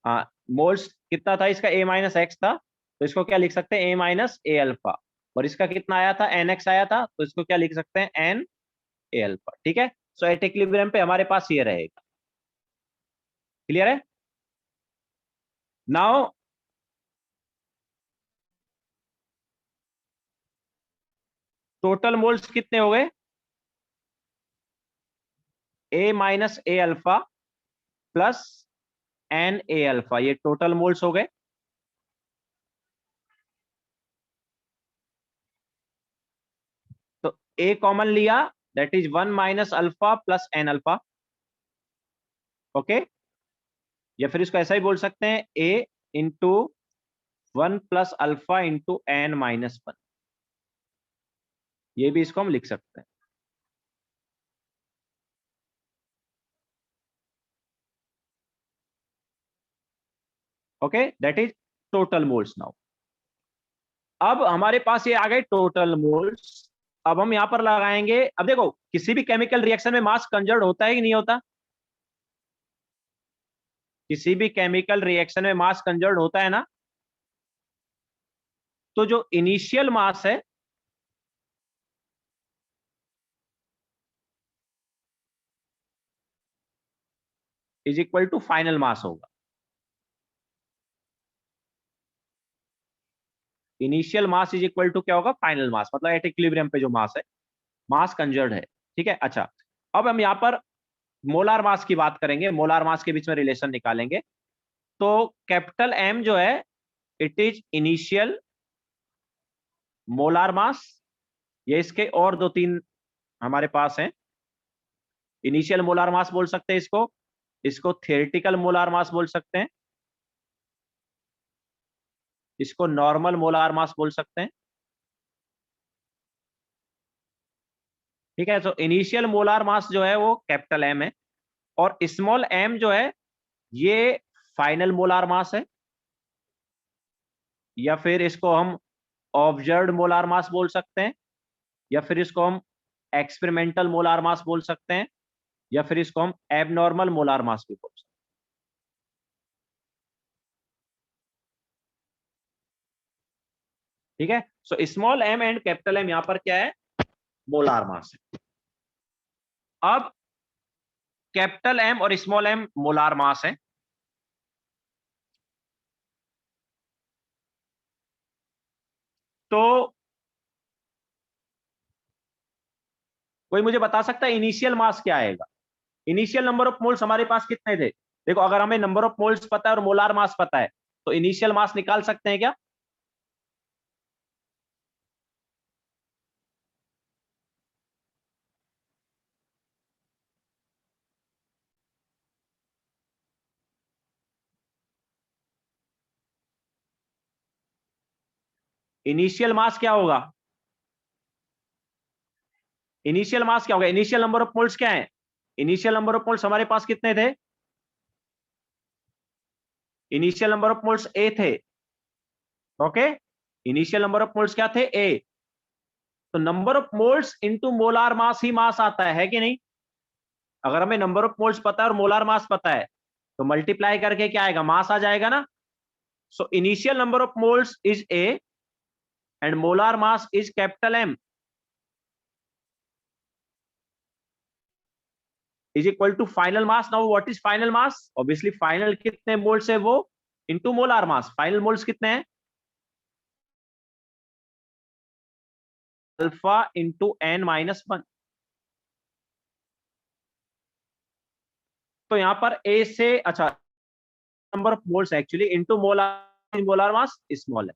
A: हाँ, मोल्स कितना था इसका, ए माइनस एक्स था, तो इसको क्या लिख सकते हैं, ए माइनस ए अल्फा। और इसका कितना आया था, एन एक्स आया था, तो इसको क्या लिख सकते हैं, एन ए अल्फा। ठीक है। सो एट इक्विलिब्रियम पे हमारे पास ये रहेगा। क्लियर है? नाउ टोटल मोल्स कितने हो गए, a minus a alpha plus n a alpha, ये टोटल मोल्स हो गए। तो ए कॉमन लिया, that is 1 minus alpha plus n alpha. Okay. या फिर इसको ऐसा ही बोल सकते हैं, a into 1 plus alpha into N minus 1, ये भी इसको हम लिख सकते हैं। Okay, that is total moles. Now अब हमारे पास ये आ गए टोटल मोल्स। अब हम यहां पर लगाएंगे, अब देखो किसी भी केमिकल रिएक्शन में मास कंजर्व होता है कि नहीं होता, किसी भी केमिकल रिएक्शन में मास कंजर्व होता है ना। तो जो इनिशियल मास है is equal to final mass होगा। Initial mass is equal to क्या होगा, फाइनल मास, मतलब एट इक्विलिब्रियम पे जो मास है, मास कंजर्व है। ठीक है। अच्छा, अब हम यहां पर मोलार मास की बात करेंगे, मोलार मास के बीच में रिलेशन निकालेंगे। तो कैपिटल एम जो है इट इज इनिशियल मोलार मास, ये इसके और दो तीन हमारे पास हैं। इनिशियल मोलार मास बोल सकते हैं इसको, इसको थियोरेटिकल मोलार मास बोल सकते हैं, इसको नॉर्मल मोलार मास बोल सकते हैं। ठीक है, तो इनिशियल मोलार मास जो है वो कैपिटल एम है, और स्मॉल एम जो है ये फाइनल मोलार मास है, या फिर इसको हम ऑब्जर्व्ड मोलार मास बोल सकते हैं, या फिर इसको हम एक्सपेरिमेंटल मोलार मास बोल सकते हैं, या फिर इसको हम एबनॉर्मल मोलार मास भी बोल सकते हैं। ठीक है, so small M and capital M यहां पर क्या है, मोलार मास है। अब कैपिटल एम और स्मॉल एम मोलार मास है, तो कोई मुझे बता सकता है इनिशियल मास क्या आएगा? इनिशियल नंबर ऑफ मोल्स हमारे पास कितने थे? देखो, अगर हमें नंबर ऑफ मोल्स पता है और मोलार मास पता है, तो इनिशियल मास निकाल सकते हैं क्या? इनिशियल मास क्या होगा? इनिशियल मास क्या होगा? इनिशियल नंबर ऑफ मोल्स क्या है? इनिशियल नंबर ऑफ मोल्स हमारे पास कितने थे? Initial number of moles a थे। Okay, initial number of moles क्या थे? ए। तो number of moles into molar mass ही मास आता है कि नहीं? अगर हमें नंबर ऑफ मोल्स पता है और मोलार मास पता है, तो मल्टीप्लाई करके क्या आएगा? मास आ जाएगा ना। So initial number of moles is a and molar mass is capital M is equal to final mass. Now what is final mass? Obviously final कितने मोल्स है वो into molar mass. Final moles कितने हैं? Alpha into N minus one. तो यहां पर a से, अच्छा, number of moles actually into molar, molar mass small है।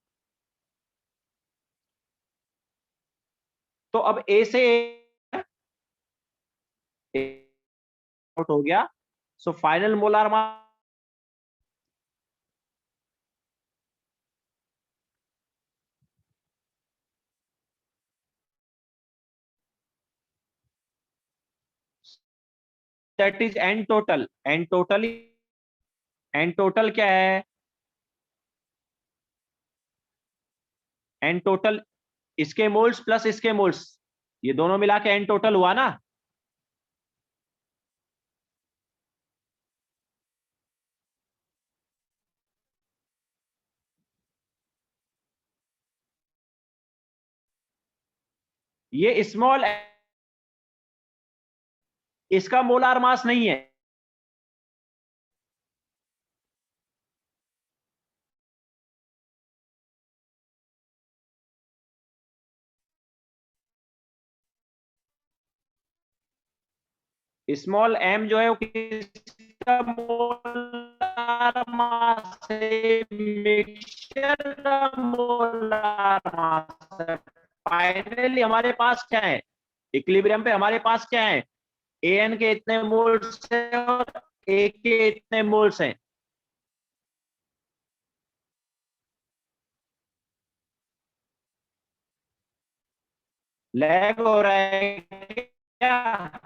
A: तो अब ए से आउट हो गया, so final molar mass that is N total. N total, N total क्या है? एन टोटल इसके मोल्स प्लस इसके मोल्स, ये दोनों मिला के एन टोटल हुआ ना। ये स्मॉल, इसका मोलार मास नहीं है। स्मॉल एम जो है वो किसका मोलार मास है? मिक्सचर का मोलार मास है। फाइनली हमारे पास क्या है? इक्विलिब्रियम पे हमारे पास क्या है? ए एन के इतने मोल्स है और ए के इतने मोल्स हैं। लैग हो रहा है क्या?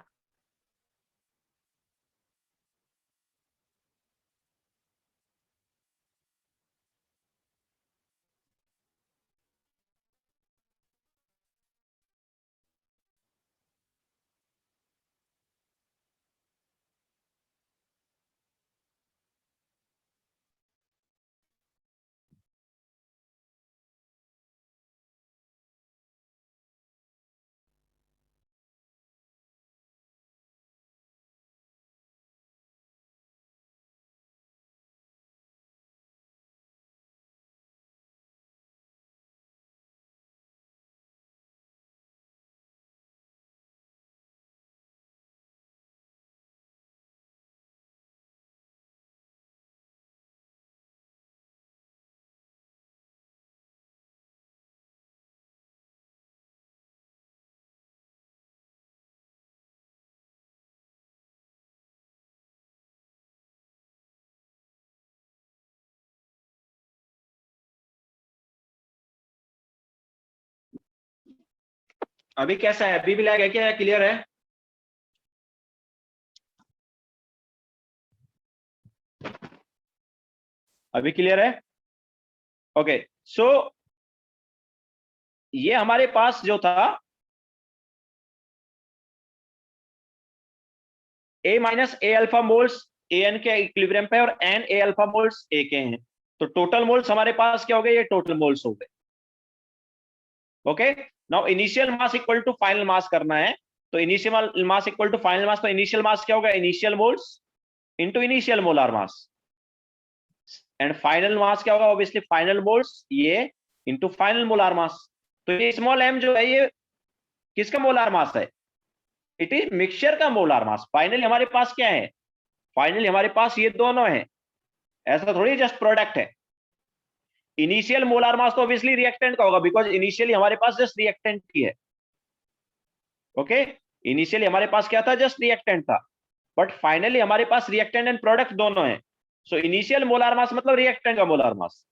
A: अभी कैसा है, अभी भी लैग है क्या, क्लियर है? अभी क्लियर है? ओके, सो ये हमारे पास जो था ए minus a alpha moles A N के इक्विलिब्रियम पे और एन ए अल्फा मोल्स ए के हैं, तो टोटल मोल्स हमारे पास क्या हो गए, ये टोटल मोल्स हो गए। Okay, now initial mass equal to final mass करना है, तो initial mass equal to final mass, तो इनिशियल मास क्या होगा, initial moles into initial molar mass, and final mass क्या होगा, ऑब्वियसली फाइनल मोल्स ये इनटू फाइनल मोलार मास। तो ये स्मॉल एम जो है ये किसका मोलार मास है, इट इज मिक्सचर का मोलार मास। फाइनली हमारे पास क्या है, फाइनली हमारे पास ये दोनों है, ऐसा थोड़ी जस्ट प्रोडक्ट है। इनिशियल मोलार मास तो ऑब्वियसली रिएक्टेंट का होगा, बिकॉज इनिशियली हमारे पास जस्ट रिएक्टेंट ही है। ओके, इनिशियली हमारे पास क्या था, जस्ट रिएक्टेंट था, बट फाइनली हमारे पास रिएक्टेंट एंड प्रोडक्ट दोनों है। सो इनिशियल मोलार मास मतलब रिएक्टेंट का molar mass,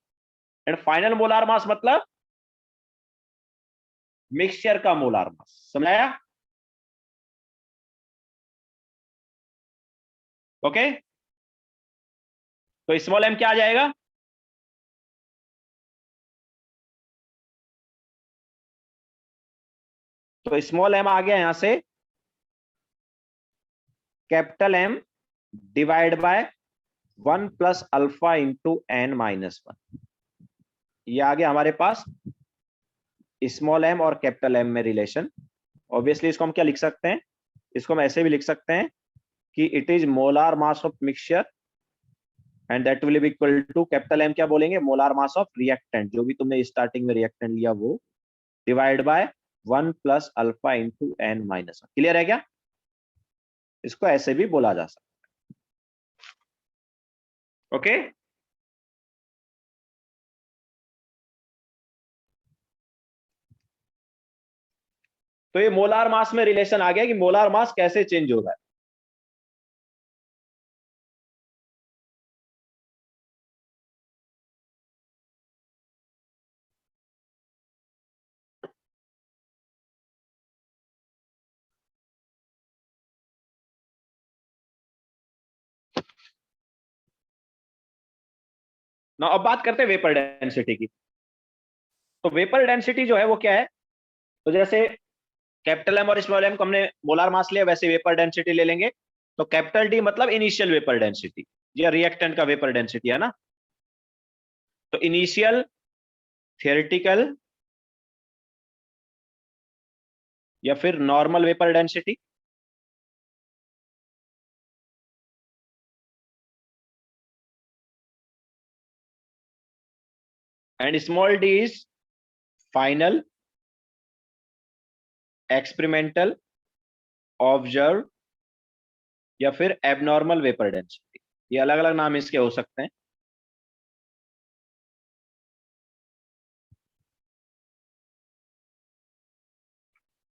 A: and final molar मास मतलब मिक्सचर का मोलार मास। समझाया? ओके, तो स्मॉल एम क्या आ जाएगा, तो स्मॉल एम आ गया यहां से capital M divide by 1 plus alpha into N minus 1। ये आ गया हमारे पास स्मॉल एम और कैपिटल एम में रिलेशन। ऑब्वियसली इसको हम क्या लिख सकते हैं, इसको हम ऐसे भी लिख सकते हैं कि it is molar mass of mixture and that will be equal to, capital M क्या बोलेंगे, मोलार मास ऑफ रिएक्टेंट, जो भी तुमने स्टार्टिंग में रिएक्टेंट लिया वो, divide by 1 plus alpha into N minus 1। Clear है क्या? इसको ऐसे भी बोला जा सकता है। ओके, तो ये मोलार मास में रिलेशन आ गया कि मोलार मास कैसे चेंज हो रहा है। ना अब बात करते हैं वेपर डेंसिटी की। तो वेपर डेंसिटी जो है वो क्या है, तो जैसे कैपिटल एम और स्मॉल एम को हमने मोलार मास लिया, वैसे वेपर डेंसिटी ले लेंगे। तो कैपिटल डी मतलब इनिशियल वेपर डेंसिटी, या रिएक्टेंट का वेपर डेंसिटी है ना। तो इनिशियल थियोरेटिकल या फिर normal vapour density, and small D is final experimental observe या फिर एबनॉर्मल वेपर डेंसिटी। ये अलग अलग नाम इसके हो सकते हैं।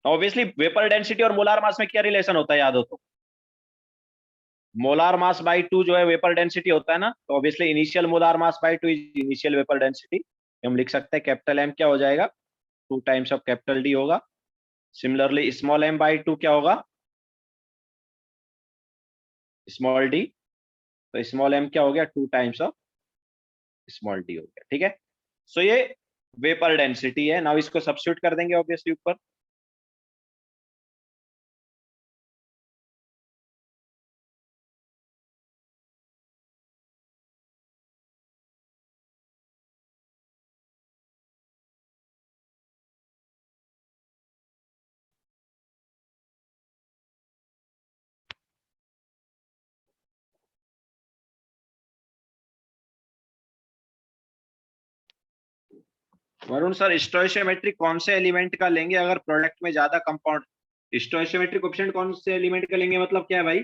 A: ऑब्वियसली वेपर डेंसिटी और मोलार मास में क्या रिलेशन होता है, याद हो तो, मोलार मास बाई 2 जो है वेपर डेंसिटी होता है ना, तो obviously initial molar mass by 2 is initial vapour density. हम लिख सकते हैं कैपिटल एम क्या हो जाएगा, 2 टाइम्स ऑफ कैपिटल डी होगा। सिमिलरली स्मॉल एम बाई 2 क्या होगा, स्मॉल डी, तो स्मॉल एम क्या हो गया, 2 टाइम्स ऑफ स्मॉल डी हो गया। ठीक है, सो ये वेपर डेंसिटी है। नाउ इसको सब्स्टिट्यूट कर देंगे ऑब्वियसली ऊपर। वरुण सर, स्टोइशियोमेट्री कौन से एलिमेंट का लेंगे अगर प्रोडक्ट में ज्यादा कंपाउंड, स्टोइशियोमेट्री कोएफिशिएंट कौन से एलिमेंट का लेंगे, मतलब क्या है भाई?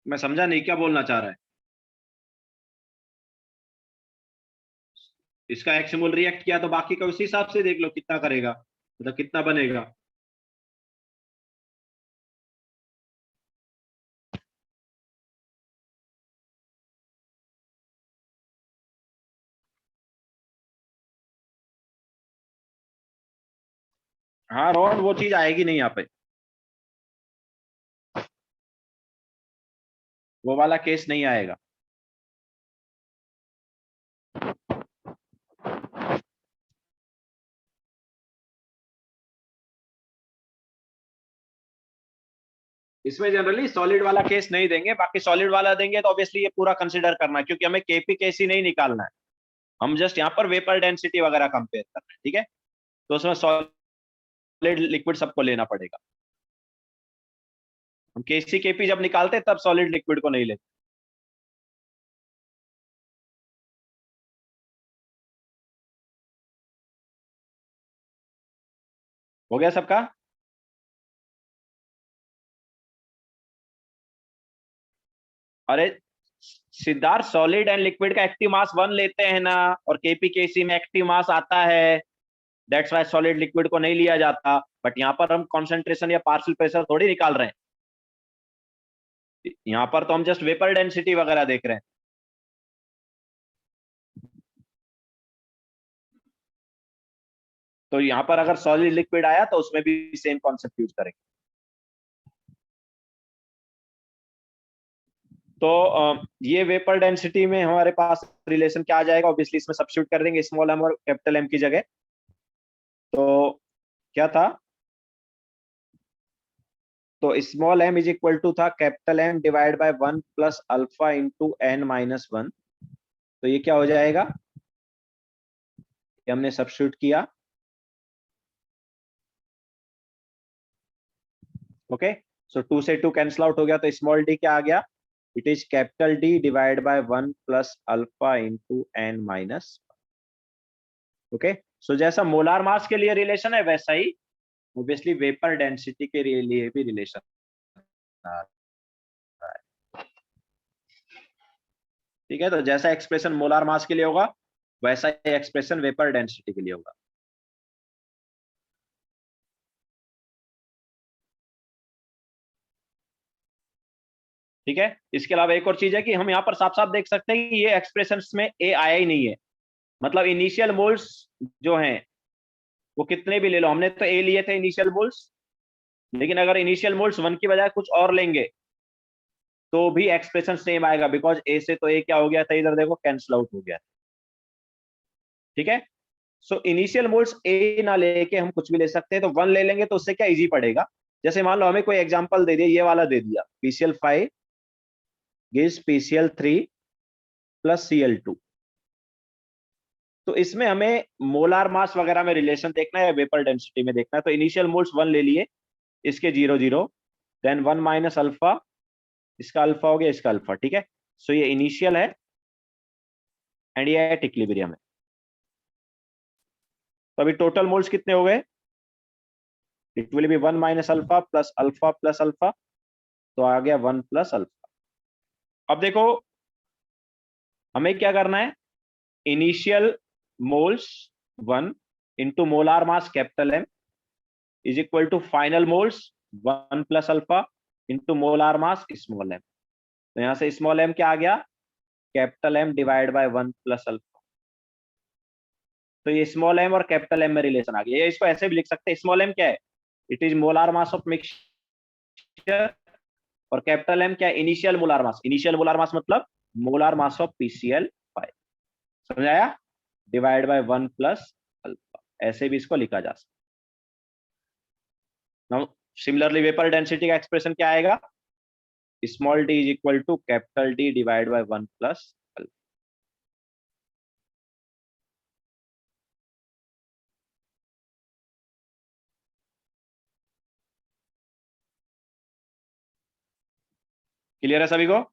A: मैं समझा नहीं, क्या बोलना चाह रहा है? इसका एक्स मोल रिएक्ट किया तो बाकी का उसी हिसाब से देख लो कितना करेगा, मतलब कितना बनेगा। हाँ रॉड वो चीज आएगी नहीं यहाँ पे, वो वाला केस नहीं आएगा। इसमें जनरली सॉलिड वाला केस नहीं देंगे, बाकी सॉलिड वाला देंगे तो ऑब्वियसली ये पूरा कंसिडर करना है, क्योंकि हमें केपी केसी नहीं निकालना है, हम जस्ट यहाँ पर वेपर डेंसिटी वगैरह कंपेयर कर रहे हैं, ठीक है। तो उसमें सॉलिड लिक्विड सबको लेना पड़ेगा। हम केसी केपी जब निकालते हैं तब सॉलिड लिक्विड को नहीं लेते। हो गया सबका? अरे सिद्धार्थ, सॉलिड एंड लिक्विड का एक्टिव मास 1 लेते हैं ना, और केपी केसी में एक्टिव मास आता है, दैट्स वाई सॉलिड लिक्विड को नहीं लिया जाता। बट यहाँ पर हम कॉन्सेंट्रेशन या पार्शियल प्रेशर थोड़ी निकाल रहे हैं, यहाँ पर तो हम जस्ट वेपर डेंसिटी वगैरह देख रहे हैं। तो यहाँ पर अगर सॉलिड लिक्विड आया तो उसमें भी सेम कॉन्सेप्ट यूज करेंगे। तो ये वेपर डेंसिटी में हमारे पास रिलेशन क्या आ जाएगा, ऑब्वियसली इसमें सब्स्टिट्यूट कर देंगे स्मॉल एम और कैपिटल एम की जगह। तो क्या था, तो small M is equal to था capital M divide by 1 plus alpha into N minus 1। तो ये क्या हो जाएगा, ये हमने सब्स्टिट्यूट किया, ओके। सो 2 से 2 कैंसिल आउट हो गया, तो स्मॉल डी क्या आ गया, it is capital D divide by 1 plus alpha into N minus, okay. So जैसा मोलार मास के लिए रिलेशन है वैसा ही ऑब्वियसली वेपर डेंसिटी के लिए भी रिलेशन आ रहा है, ठीक है। तो जैसा एक्सप्रेशन मोलार मास के लिए होगा वैसा ही एक्सप्रेशन वेपर डेंसिटी के लिए होगा। ठीक है, इसके अलावा एक और चीज है कि हम यहाँ पर साफ साफ देख सकते हैं कि ये एक्सप्रेशन में ए आया ही नहीं है, मतलब इनिशियल मोल्स जो हैं वो कितने भी ले लो, हमने तो ए लिए थे इनिशियल मोल्स, लेकिन अगर इनिशियल मोल्स 1 की बजाय कुछ और लेंगे तो भी एक्सप्रेशन सेम आएगा, बिकॉज ए से तो ए क्या हो गया था, इधर देखो कैंसिल आउट हो गया, ठीक है। सो इनिशियल मोल्स ए ना लेके हम कुछ भी ले सकते हैं, तो 1 ले लेंगे तो उससे क्या इजी पड़ेगा। जैसे मान लो हमें कोई एग्जांपल दे दिया, ये वाला दे दिया, PCl5 gives PCl3 plus Cl2। तो इसमें हमें मोलार मास वगैरह में रिलेशन देखना है या वेपर डेंसिटी में देखना है, तो इनिशियल मोल्स 1 ले लिए, इसके 0 0, देन 1 माइनस अल्फा, इसका अल्फा हो गया, इसका अल्फा, ठीक है। सो ये इनिशियल है एंड ये एट इक्विलिब्रियम है। तो अभी टोटल मोल्स कितने हो गए, it will be 1 minus alpha plus alpha, तो आ गया 1 प्लस अल्फा। अब देखो हमें क्या करना है, initial moles 1 into molar mass capital M is equal to final moles 1 plus alpha into molar mass small M. तो यहां से स्मॉल एम क्या आ गया, capital M divide by 1 plus alpha. तो ये स्मॉल एम और कैपिटल एम में रिलेशन आ गया, ये इसको ऐसे भी लिख सकते हैं, स्मॉल एम क्या है, it is molar mass of mixture, और कैपिटल एम क्या है, इनिशियल मोलार मास, इनिशियल मोलार मास मतलब मोलार मास ऑफ PCl5, समझाया, डिवाइड बाय 1 प्लस अल्फा, ऐसे भी इसको लिखा जा सकता। नाउ सिमिलरली वेपर डेंसिटी का एक्सप्रेशन क्या आएगा, small D is equal to capital D divide by 1 plus alpha. Clear है सभी को?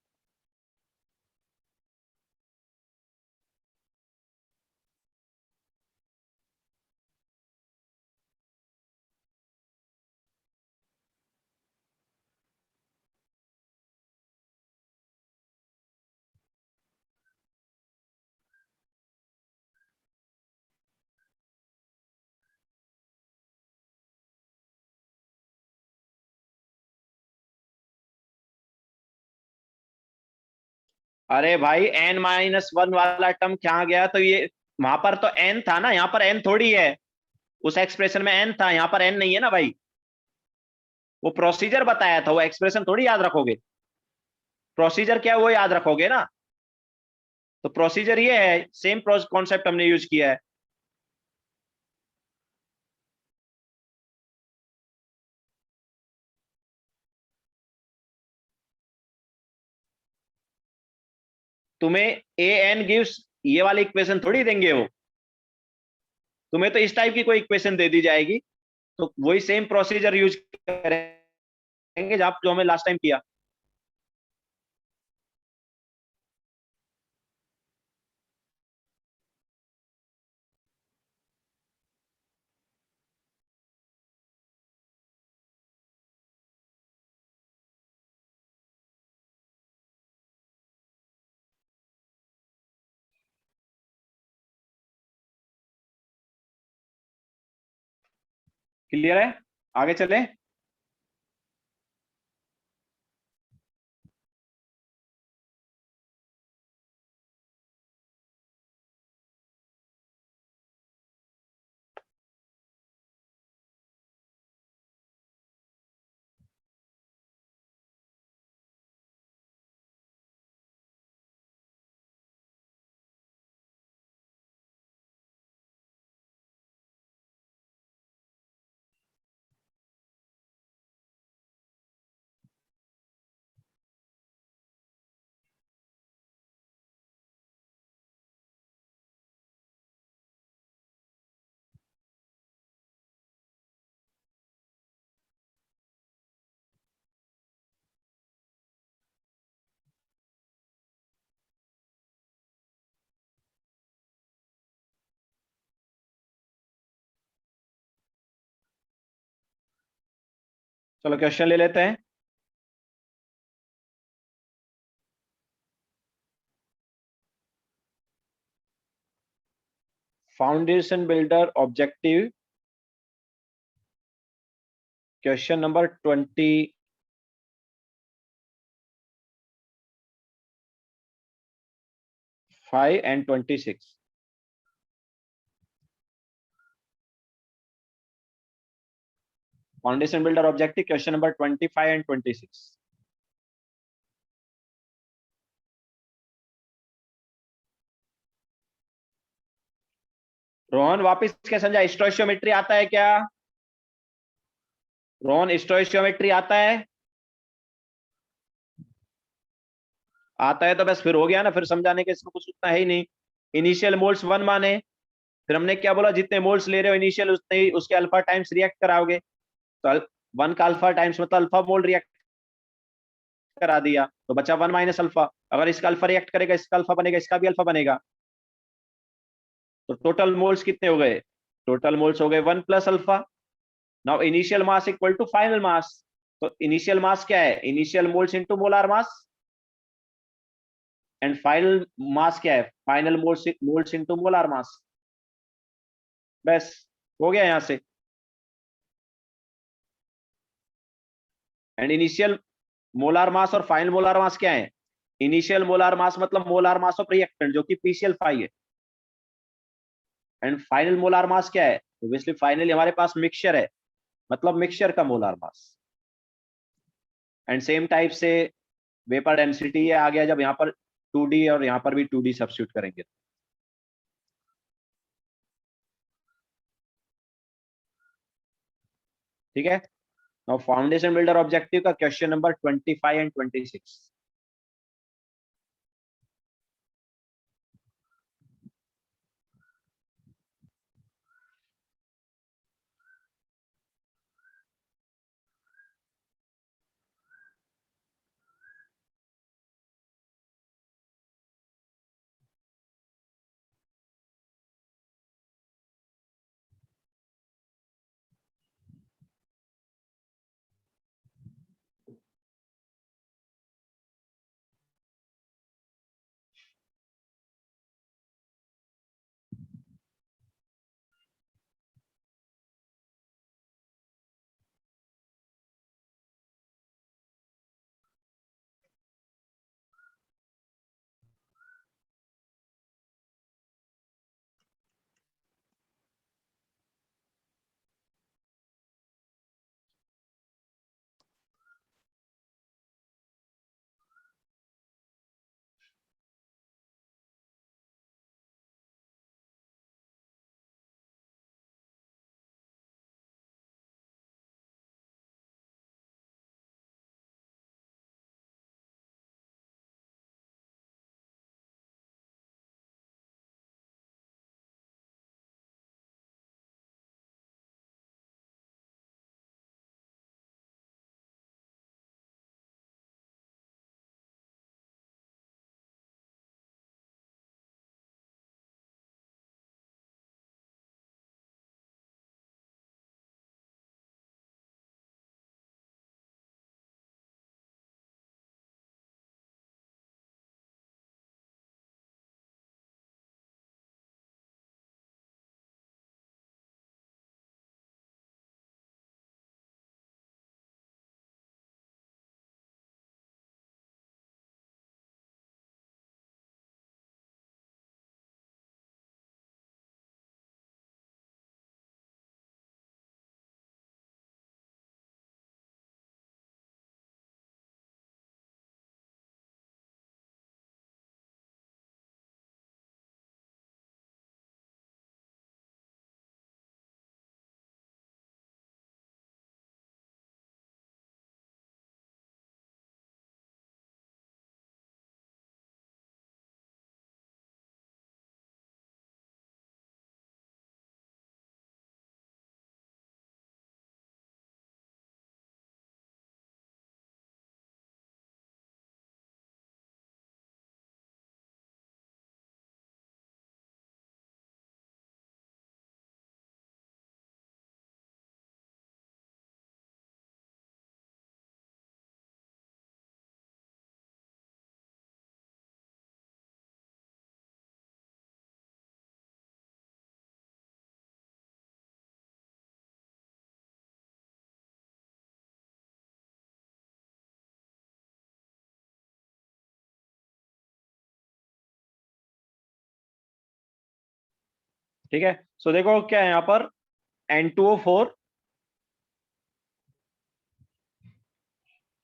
A: अरे भाई n-1 वाला टर्म क्या गया, तो ये वहां पर तो n था ना, यहाँ पर n थोड़ी है, उस एक्सप्रेशन में एन था, यहां पर एन नहीं है ना भाई। वो प्रोसीजर बताया था, वो एक्सप्रेशन थोड़ी याद रखोगे। प्रोसीजर क्या है वो याद रखोगे ना। तो प्रोसीजर ये है, सेम कॉन्सेप्ट हमने यूज किया है। तुम्हें ए एन गिव्स ये वाली इक्वेशन थोड़ी देंगे वो। तुम्हें तो इस टाइप की कोई इक्वेशन दे दी जाएगी, तो वही सेम प्रोसीजर यूज करेंगे जहां जो हमें लास्ट टाइम किया। क्लियर है? आगे चले। चलो क्वेश्चन ले लेते हैं। Foundation builder objective, question number 25 and 26। Foundation builder objective question number 25 and 26। Rohan वापस क्या समझा, स्टोइशियोमेट्री आता है क्या? रोहन स्टोइशियोमेट्री आता है? आता है तो बस फिर हो गया ना, फिर समझाने के इसमें कुछ उतना है ही नहीं। इनिशियल मोल्स वन माने, फिर हमने क्या बोला, जितने मोल्स ले रहे हो इनिशियल उतने ही उसके अल्फा टाइम्स रिएक्ट कराओगे। तो वन का अल्फा टाइम्स मतलब अल्फा मोल रिएक्ट करा दिया, तो बचा वन माइनस अल्फा। अगर इसका अल्फा रिएक्ट करेगा इसका अल्फा बनेगा, इसका भी अल्फा बनेगा। तो टोटल मोल्स कितने हो गए? टोटल मोल्स हो गए one plus alpha. Now initial mass equal to final mass. तो इनिशियल मास क्या है? Initial moles into molar mass. And final mass क्या है? Final moles moles into molar mass. बस हो गया यहां से। एंड इनिशियल मोलार मास और फाइनल मोलार मास क्या है? इनिशियल मोलार मास मतलब मोलार मास ऑफ रिएक्टेंट जो कि PCl5 है। एंड फाइनल मोलार मास क्या है? ऑब्वियसली फाइनली हमारे पास मिक्सचर है, मतलब मिक्सचर का molar mass. And same type से वेपर डेंसिटी ये आ गया जब यहाँ पर 2D और यहाँ पर भी 2D सब्स्टिट्यूट करेंगे। ठीक है। नाउ फाउंडेशन बिल्डर ऑब्जेक्टिव का क्वेश्चन नंबर 25 एंड 26। ठीक है। सो देखो क्या है यहाँ पर, N2O4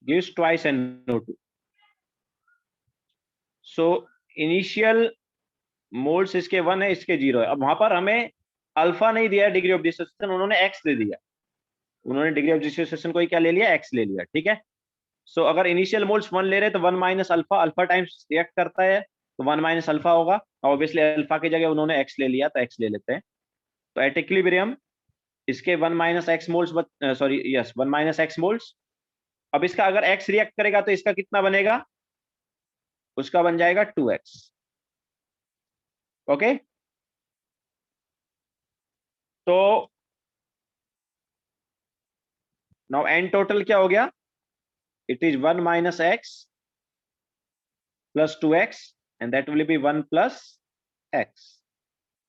A: gives twice NO2. So initial moles इसके 1 है, इसके 0 है। अब वहां पर हमें अल्फा नहीं दिया है डिग्री ऑफ डिसोसिएशन, उन्होंने एक्स दे दिया। उन्होंने डिग्री ऑफ डिसोसिएशन को ही क्या ले लिया, एक्स ले लिया। ठीक है। सो अगर इनिशियल मोल्स 1 ले रहे हैं तो 1 minus alpha, alpha times react करता है तो 1 माइनस अल्फा होगा। ऑब्वियसली अल्फा की जगह उन्होंने एक्स ले लिया तो एक्स ले लेते हैं। तो एट इक्विलिब्रियम इसके 1 minus x moles, sorry yes 1 minus x moles. अब इसका अगर एक्स रिएक्ट करेगा तो इसका कितना बनेगा, उसका बन जाएगा 2x। ओके। तो नाउ एन टोटल क्या हो गया, it is 1 minus x plus 2x and that will be 1 plus x.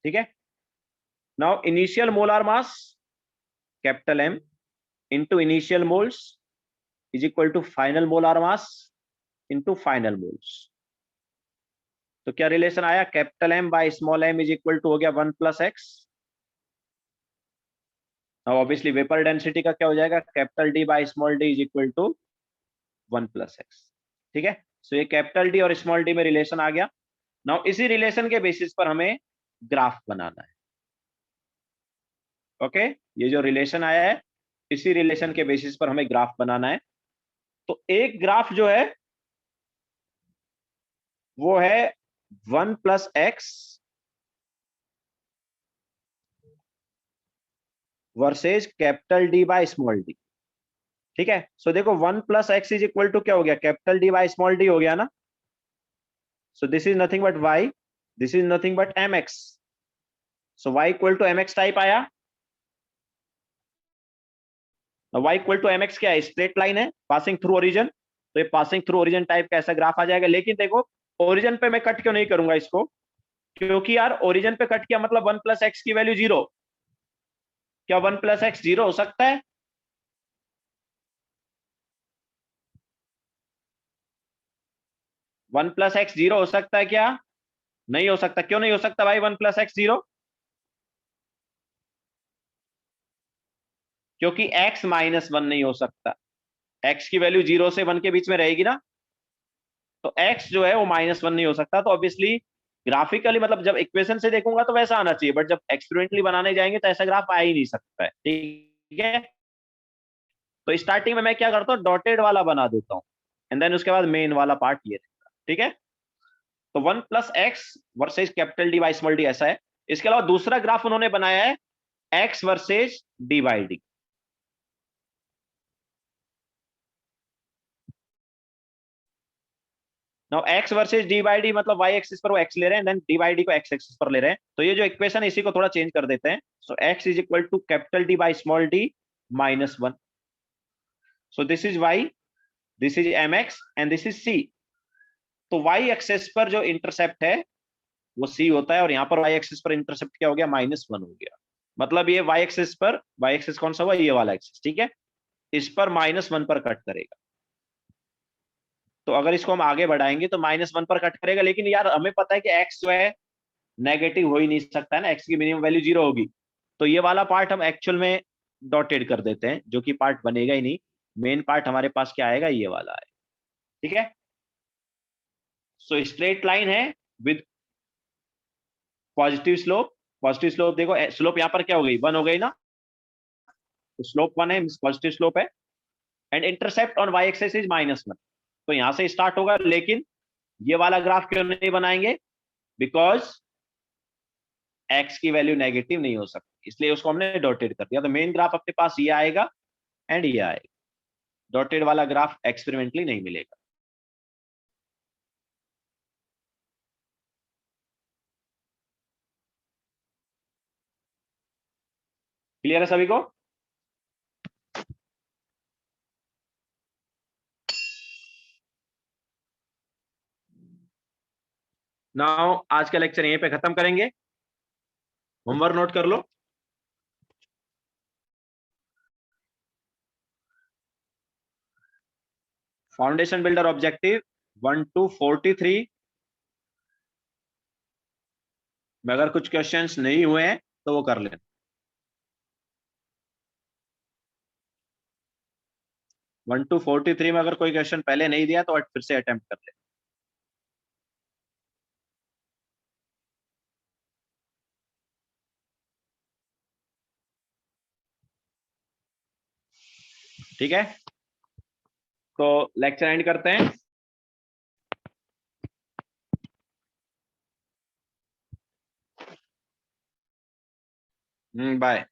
A: ठीक है। Now initial molar mass capital M into initial moles is equal to final molar mass into final moles. तो क्या relation आया, capital M by small m is equal to हो गया 1 plus x. Now obviously vapour density का क्या हो जाएगा, capital D by small d is equal to 1 plus x. ठीक है। सो ये कैपिटल D और स्मॉल d में रिलेशन आ गया। नाउ इसी रिलेशन के बेसिस पर हमें ग्राफ बनाना है। ओके। ये जो रिलेशन आया है इसी रिलेशन के बेसिस पर हमें ग्राफ बनाना है। तो एक ग्राफ जो है वो है 1 plus x versus capital D by small D. ठीक है। सो देखो 1 plus x is equal to क्या हो गया, capital D by small D हो गया ना। So this is nothing but y, this is nothing but M x. So y equal to M x type आया। Y equal to M x क्या है, straight line है passing through origin. तो ये passing through origin type का ऐसा graph आ जाएगा। लेकिन देखो ओरिजिन पे मैं कट क्यों नहीं करूंगा इसको, क्योंकि यार ओरिजिन पे कट किया मतलब 1 प्लस एक्स की वैल्यू 0। क्या 1 प्लस एक्स 0 हो सकता है? 1 प्लस एक्स 0 हो सकता है क्या? नहीं हो सकता। क्यों नहीं हो सकता भाई 1 प्लस एक्स 0? क्योंकि x माइनस 1 नहीं हो सकता। x की वैल्यू 0 से 1 के बीच में रहेगी ना। तो x जो है वो -1 नहीं हो सकता। तो ऑब्वियसली ग्राफिकली मतलब जब इक्वेशन से देखूंगा तो वैसा आना चाहिए, बट जब एक्सपेरिमेंटली बनाने जाएंगे तो ऐसा ग्राफ आ ही नहीं सकता है। ठीक है। तो स्टार्टिंग में मैं क्या करता हूँ, डॉटेड वाला बना देता हूँ एंड देन उसके बाद मेन वाला पार्ट ये रहेगा। ठीक है। तो 1 plus x versus capital D by small D ऐसा है। इसके अलावा दूसरा ग्राफ उन्होंने बनाया है x versus D by D. Now x versus D by D मतलब वाई एक्सिस पर वो एक्स ले रहे हैं, देन डी बाई डी को एक्स एक्सिस पर ले रहे हैं। तो ये जो इक्वेशन है इसी को थोड़ा चेंज कर देते हैं। So x is equal to capital D by small D -1। So this is y, this is M x and this is c. तो वाई एक्सिस पर जो इंटरसेप्ट है वो सी होता है और यहाँ पर वाई एक्सिस पर इंटरसेप्ट क्या हो गया, -1 हो गया। मतलब ये वाई एक्सिस पर, वाई एक्सिस कौन सा हुआ, ये वाला एक्सिस। ठीक है। इस पर -1 पर कट करेगा। तो अगर इसको हम आगे बढ़ाएंगे तो -1 पर कट करेगा। लेकिन यार हमें पता है कि एक्स जो है नेगेटिव हो ही नहीं सकता है ना, एक्स की मिनिमम वैल्यू 0 होगी। तो ये वाला पार्ट हम एक्चुअल में डॉटेड कर देते हैं, जो कि पार्ट बनेगा ही नहीं। मेन पार्ट हमारे पास क्या आएगा, ये वाला है। ठीक है। सो स्ट्रेट लाइन है with positive slope. Positive slope देखो, स्लोप यहाँ पर क्या हो गई, 1 हो गई ना। तो स्लोप 1 है, पॉजिटिव स्लोप है। And intercept on y axis is -1। तो यहां से स्टार्ट होगा। लेकिन ये वाला ग्राफ क्यों नहीं बनाएंगे, बिकॉज एक्स की वैल्यू नेगेटिव नहीं हो सकती, इसलिए उसको हमने डॉटेड कर दिया। तो मेन ग्राफ अपने पास ये आएगा एंड ये आएगा। डॉटेड वाला ग्राफ एक्सपेरिमेंटली नहीं मिलेगा। क्लियर है सभी को? नाउ आज का लेक्चर यहीं पे खत्म करेंगे। होमवर्क नोट कर लो। फाउंडेशन बिल्डर ऑब्जेक्टिव 1 to 43 में अगर कुछ क्वेश्चंस नहीं हुए हैं तो वो कर लेना। 1 to 43 में अगर कोई क्वेश्चन पहले नहीं दिया तो फिर से अटेम्प्ट कर ले। ठीक है, तो लेक्चर एंड करते हैं। बाय।